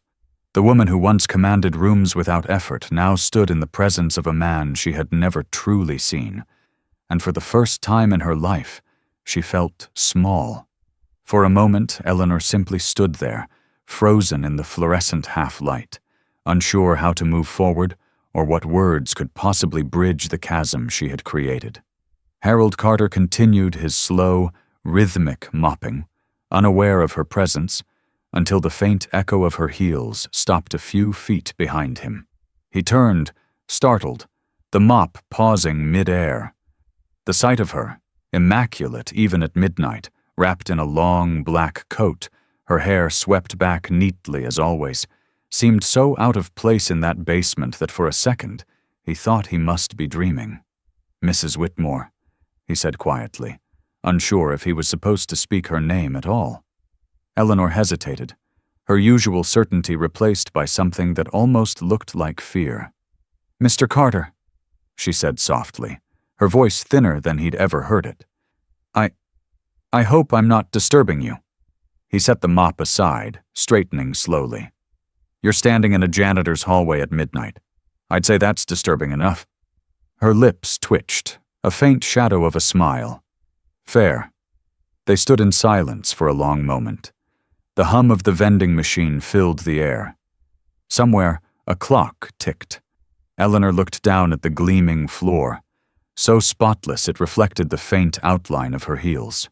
The woman who once commanded rooms without effort now stood in the presence of a man she had never truly seen, and for the first time in her life, she felt small. For a moment, Eleanor simply stood there, frozen in the fluorescent half-light, unsure how to move forward or what words could possibly bridge the chasm she had created. Harold Carter continued his slow, rhythmic mopping, unaware of her presence, until the faint echo of her heels stopped a few feet behind him. He turned, startled, the mop pausing mid-air. The sight of her, immaculate even at midnight, wrapped in a long black coat, her hair swept back neatly as always, seemed so out of place in that basement that for a second he thought he must be dreaming. "Mrs. Whitmore," he said quietly, unsure if he was supposed to speak her name at all. Eleanor hesitated, her usual certainty replaced by something that almost looked like fear. "Mr. Carter," she said softly, her voice thinner than he'd ever heard it. I hope I'm not disturbing you." He set the mop aside, straightening slowly. "You're standing in a janitor's hallway at midnight. I'd say that's disturbing enough." Her lips twitched, a faint shadow of a smile. "Fair." They stood in silence for a long moment. The hum of the vending machine filled the air. Somewhere, a clock ticked. Eleanor looked down at the gleaming floor, so spotless it reflected the faint outline of her heels.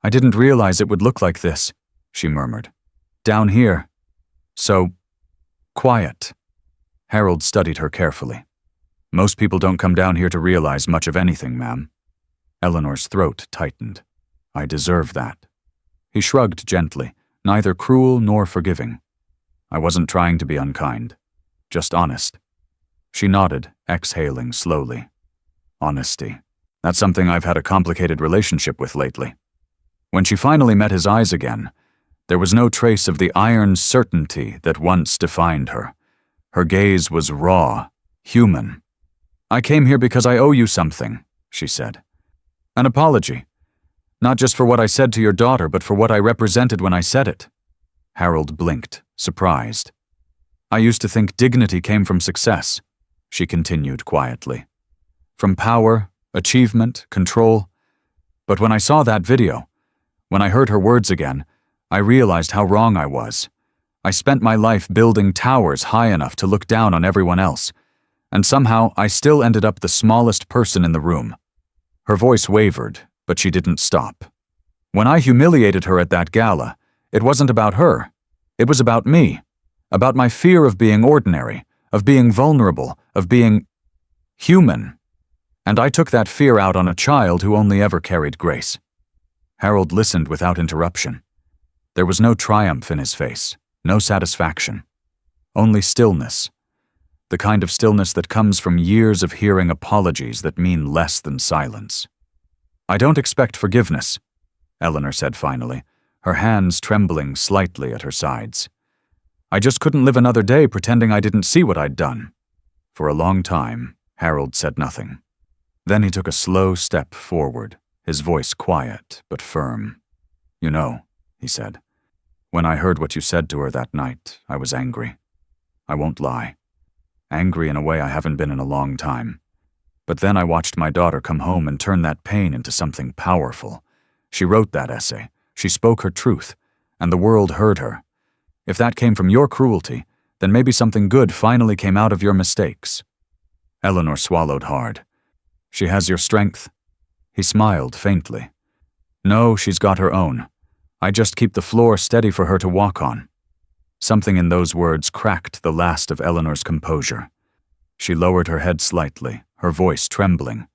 "I didn't realize it would look like this," she murmured. "Down here. So quiet." Harold studied her carefully. "Most people don't come down here to realize much of anything, ma'am." Eleanor's throat tightened. "I deserve that." He shrugged gently, neither cruel nor forgiving. "I wasn't trying to be unkind, just honest." She nodded, exhaling slowly. Honesty. That's something I've had a complicated relationship with lately. When she finally met his eyes again, there was no trace of the iron certainty that once defined her. Her gaze was raw, human. "I came here because I owe you something," she said. "An apology. Not just for what I said to your daughter, but for what I represented when I said it." Harold blinked, surprised. "I used to think dignity came from success," she continued quietly. "From power, achievement, control. But when I saw that video, when I heard her words again, I realized how wrong I was. I spent my life building towers high enough to look down on everyone else, and somehow I still ended up the smallest person in the room." Her voice wavered, but she didn't stop. "When I humiliated her at that gala, it wasn't about her. It was about me, about my fear of being ordinary, of being vulnerable, of being human. And I took that fear out on a child who only ever carried grace." Harold listened without interruption. There was no triumph in his face, no satisfaction. Only stillness. The kind of stillness that comes from years of hearing apologies that mean less than silence. "I don't expect forgiveness," Eleanor said finally, her hands trembling slightly at her sides. "I just couldn't live another day pretending I didn't see what I'd done." For a long time, Harold said nothing. Then he took a slow step forward, his voice quiet but firm. "You know," he said, "when I heard what you said to her that night, I was angry. I won't lie. Angry in a way I haven't been in a long time. But then I watched my daughter come home and turn that pain into something powerful. She wrote that essay, she spoke her truth, and the world heard her. If that came from your cruelty, then maybe something good finally came out of your mistakes." Eleanor swallowed hard. "She has your strength?" He smiled faintly. "No, she's got her own. I just keep the floor steady for her to walk on." Something in those words cracked the last of Eleanor's composure. She lowered her head slightly, her voice trembling.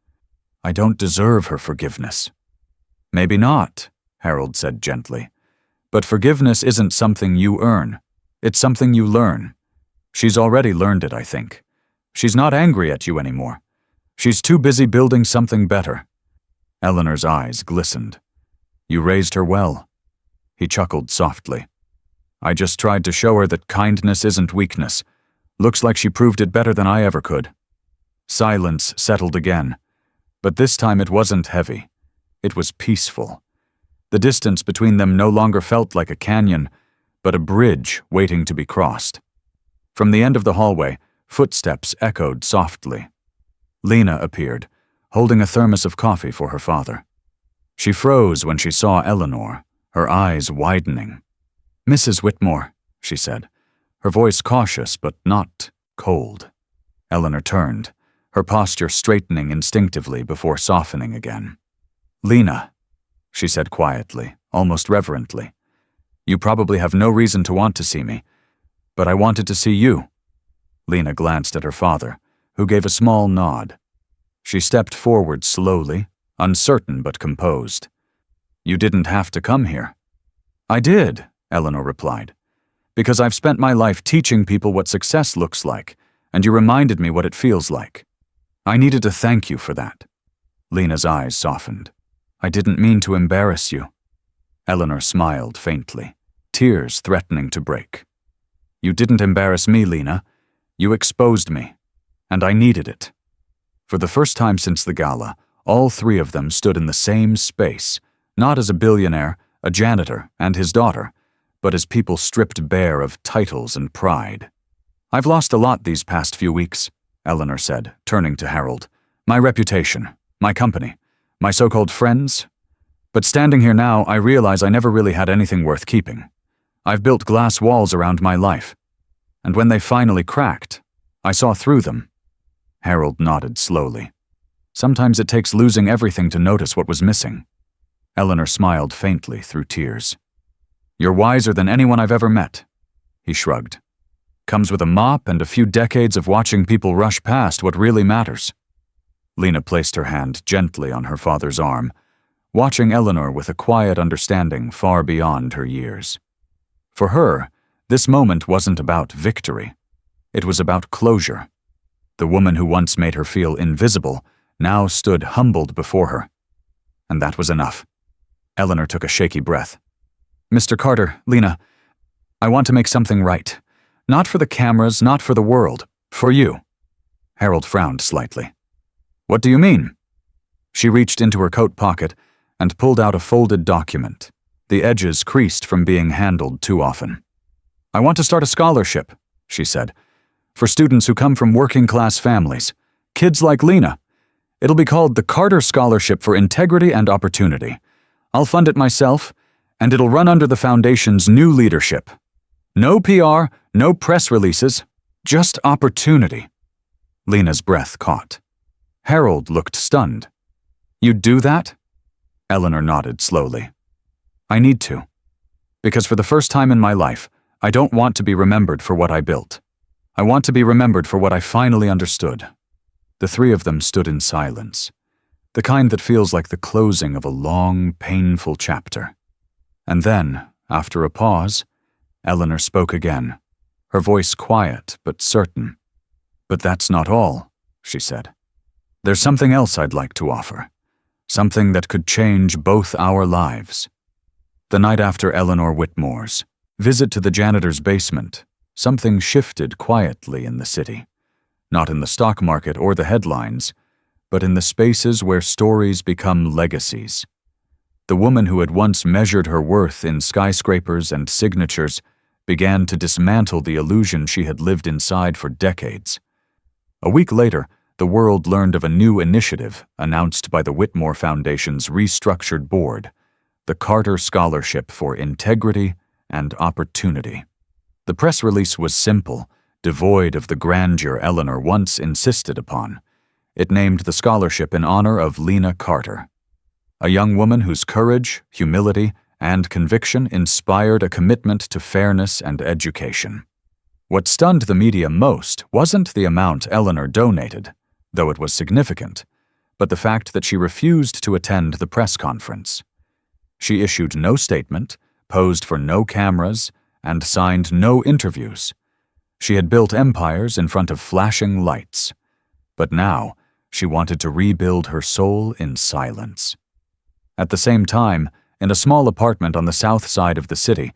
"I don't deserve her forgiveness." "Maybe not," Harold said gently. "But forgiveness isn't something you earn. It's something you learn. She's already learned it, I think. She's not angry at you anymore. She's too busy building something better." Eleanor's eyes glistened. "You raised her well." He chuckled softly. "I just tried to show her that kindness isn't weakness. Looks like she proved it better than I ever could." Silence settled again, but this time it wasn't heavy. It was peaceful. The distance between them no longer felt like a canyon, but a bridge waiting to be crossed. From the end of the hallway, footsteps echoed softly. Lena appeared, holding a thermos of coffee for her father. She froze when she saw Eleanor, her eyes widening. "Mrs. Whitmore," she said, her voice cautious but not cold. Eleanor turned, her posture straightening instinctively before softening again. "Lena," she said quietly, almost reverently, "you probably have no reason to want to see me, but I wanted to see you." Lena glanced at her father, who gave a small nod. She stepped forward slowly, uncertain but composed. You didn't have to come here. I did, Eleanor replied, because I've spent my life teaching people what success looks like, and you reminded me what it feels like. I needed to thank you for that. Lena's eyes softened. I didn't mean to embarrass you. Eleanor smiled faintly, tears threatening to break. You didn't embarrass me, Lena. You exposed me, and I needed it. For the first time since the gala, all three of them stood in the same space, not as a billionaire, a janitor, and his daughter, but as people stripped bare of titles and pride. I've lost a lot these past few weeks, Eleanor said, turning to Harold. My reputation, my company, my so-called friends. But standing here now, I realize I never really had anything worth keeping. I've built glass walls around my life. And when they finally cracked, I saw through them. Harold nodded slowly. Sometimes it takes losing everything to notice what was missing. Eleanor smiled faintly through tears. You're wiser than anyone I've ever met. He shrugged. Comes with a mop and a few decades of watching people rush past what really matters. Lena placed her hand gently on her father's arm, watching Eleanor with a quiet understanding far beyond her years. For her, this moment wasn't about victory. It was about closure. The woman who once made her feel invisible now stood humbled before her. And that was enough. Eleanor took a shaky breath. Mr. Carter, Lena, I want to make something right. Not for the cameras, not for the world. For you. Harold frowned slightly. What do you mean? She reached into her coat pocket and pulled out a folded document, the edges creased from being handled too often. I want to start a scholarship, she said, for students who come from working-class families, kids like Lena. It'll be called the Carter Scholarship for Integrity and Opportunity. I'll fund it myself, and it'll run under the Foundation's new leadership. No PR, no press releases, just opportunity. Lena's breath caught. Harold looked stunned. You'd do that? Eleanor nodded slowly. I need to. Because for the first time in my life, I don't want to be remembered for what I built. I want to be remembered for what I finally understood. The three of them stood in silence, the kind that feels like the closing of a long, painful chapter. And then, after a pause, Eleanor spoke again, her voice quiet but certain. But that's not all, she said. There's something else I'd like to offer, something that could change both our lives. The night after Eleanor Whitmore's visit to the janitor's basement, something shifted quietly in the city, not in the stock market or the headlines, but in the spaces where stories become legacies. The woman who had once measured her worth in skyscrapers and signatures began to dismantle the illusion she had lived inside for decades. A week later, the world learned of a new initiative announced by the Whitmore Foundation's restructured board, the Carter Scholarship for Integrity and Opportunity. The press release was simple, devoid of the grandeur Eleanor once insisted upon. It named the scholarship in honor of Lena Carter, a young woman whose courage, humility, and conviction inspired a commitment to fairness and education. What stunned the media most wasn't the amount Eleanor donated, though it was significant, but the fact that she refused to attend the press conference. She issued no statement, posed for no cameras, and signed no interviews. She had built empires in front of flashing lights, but now she wanted to rebuild her soul in silence. At the same time, in a small apartment on the south side of the city,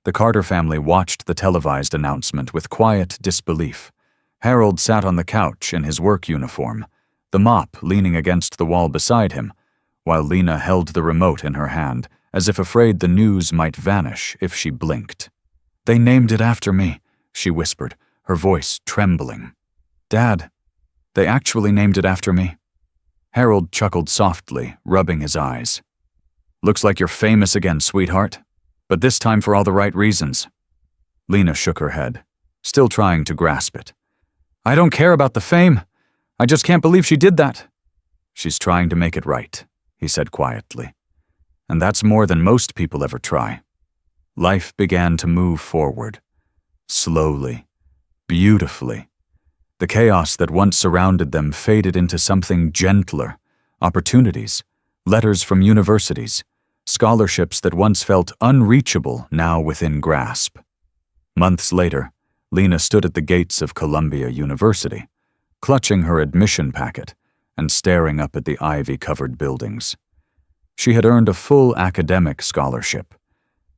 the Carter family watched the televised announcement with quiet disbelief. Harold sat on the couch in his work uniform, the mop leaning against the wall beside him, while Lena held the remote in her hand, as if afraid the news might vanish if she blinked. They named it after me, she whispered, her voice trembling. Dad, they actually named it after me. Harold chuckled softly, rubbing his eyes. Looks like you're famous again, sweetheart, but this time for all the right reasons. Lena shook her head, still trying to grasp it. I don't care about the fame. I just can't believe she did that. She's trying to make it right, he said quietly. And that's more than most people ever try. Life began to move forward. Slowly. Beautifully. The chaos that once surrounded them faded into something gentler. Opportunities. Letters from universities. scholarships that once felt unreachable now within grasp. Months later, Lena stood at the gates of Columbia University, clutching her admission packet and staring up at the ivy-covered buildings. She had earned a full academic scholarship,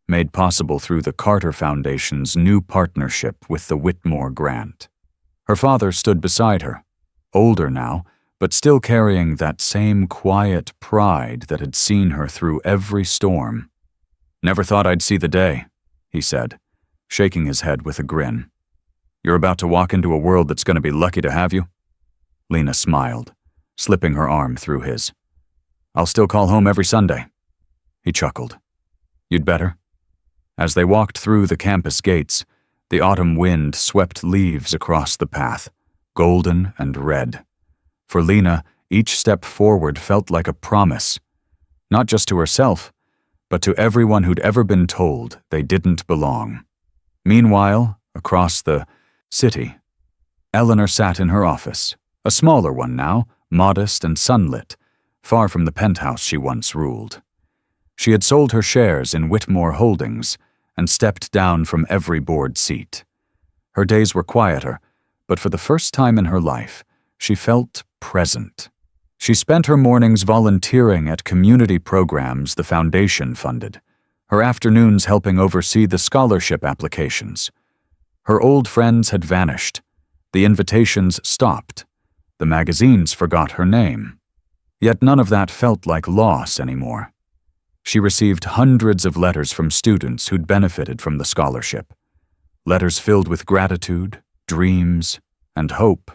made possible through the Carter Foundation's new partnership with the Whitmore Grant. Her father stood beside her, older now, but still carrying that same quiet pride that had seen her through every storm. "Never thought I'd see the day," he said, shaking his head with a grin. "You're about to walk into a world that's going to be lucky to have you?" Lena smiled, slipping her arm through his. "I'll still call home every Sunday." He chuckled. "You'd better." As they walked through the campus gates, the autumn wind swept leaves across the path, golden and red. For Lena, each step forward felt like a promise, not just to herself, but to everyone who'd ever been told they didn't belong. Meanwhile, across the city, Eleanor sat in her office, a smaller one now, modest and sunlit, far from the penthouse she once ruled. She had sold her shares in Whitmore Holdings and stepped down from every board seat. Her days were quieter, but for the first time in her life, she felt present. She spent her mornings volunteering at community programs the foundation funded, her afternoons helping oversee the scholarship applications. Her old friends had vanished. The invitations stopped. The magazines forgot her name. Yet none of that felt like loss anymore. She received hundreds of letters from students who'd benefited from the scholarship. Letters filled with gratitude, dreams, and hope.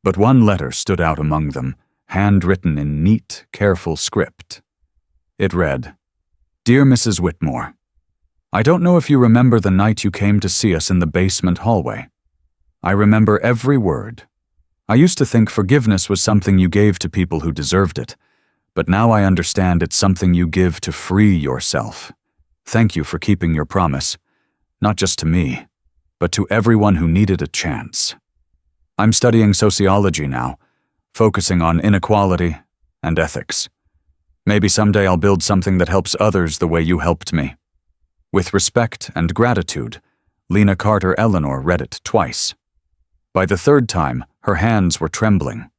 But one letter stood out among them, handwritten in neat, careful script. It read, "Dear Mrs. Whitmore, I don't know if you remember the night you came to see us in the basement hallway. I remember every word. I used to think forgiveness was something you gave to people who deserved it, but now I understand it's something you give to free yourself. Thank you for keeping your promise, not just to me, but to everyone who needed a chance. I'm studying sociology now, focusing on inequality and ethics. Maybe someday I'll build something that helps others the way you helped me." With respect and gratitude, Lena Carter Eleanor read it twice. By the third time, her hands were trembling.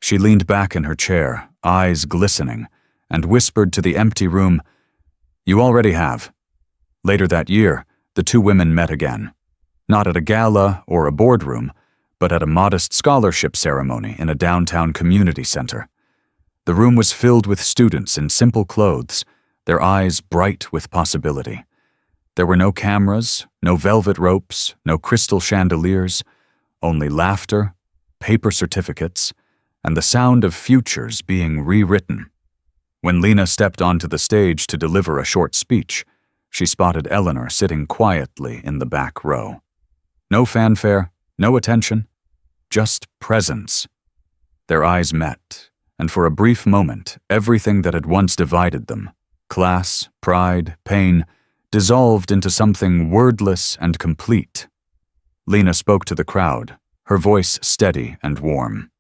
She leaned back in her chair, eyes glistening, and whispered to the empty room, "You already have." Later that year, the two women met again. Not at a gala or a boardroom, but at a modest scholarship ceremony in a downtown community center. The room was filled with students in simple clothes, their eyes bright with possibility. There were no cameras, no velvet ropes, no crystal chandeliers, only laughter, paper certificates, and the sound of futures being rewritten. When Lena stepped onto the stage to deliver a short speech, she spotted Eleanor sitting quietly in the back row. No fanfare, no attention, just presence. Their eyes met, and for a brief moment, everything that had once divided them, class, pride, pain, dissolved into something wordless and complete. Lena spoke to the crowd, her voice steady and warm.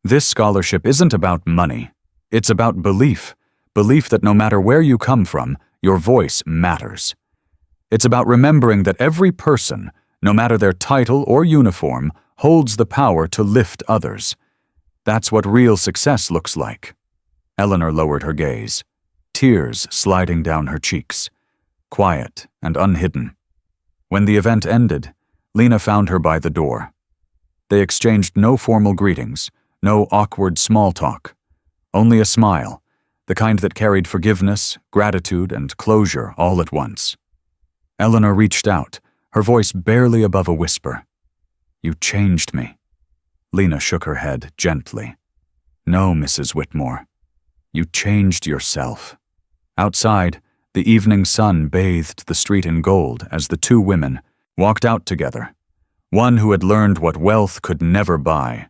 "This scholarship isn't about money. It's about belief that no matter where you come from, your voice matters. It's about remembering that every person, no matter their title or uniform, holds the power to lift others. That's what real success looks like." Eleanor lowered her gaze, tears sliding down her cheeks, quiet and unhidden. When the event ended, Lena found her by the door. They exchanged no formal greetings, no awkward small talk, only a smile, the kind that carried forgiveness, gratitude, and closure all at once. Eleanor reached out, her voice barely above a whisper. "You changed me." Lena shook her head gently. "No, Mrs. Whitmore. You changed yourself." Outside, the evening sun bathed the street in gold as the two women walked out together, one who had learned what wealth could never buy,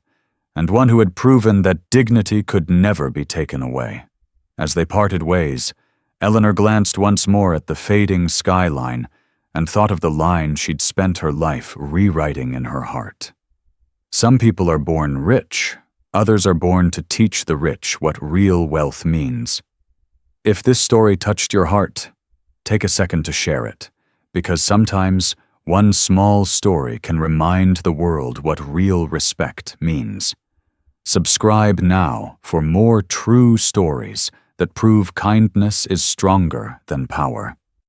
and one who had proven that dignity could never be taken away. As they parted ways, Eleanor glanced once more at the fading skyline and thought of the line she'd spent her life rewriting in her heart. Some people are born rich, others are born to teach the rich what real wealth means. If this story touched your heart, take a second to share it, because sometimes one small story can remind the world what real respect means. Subscribe now for more true stories that prove kindness is stronger than power.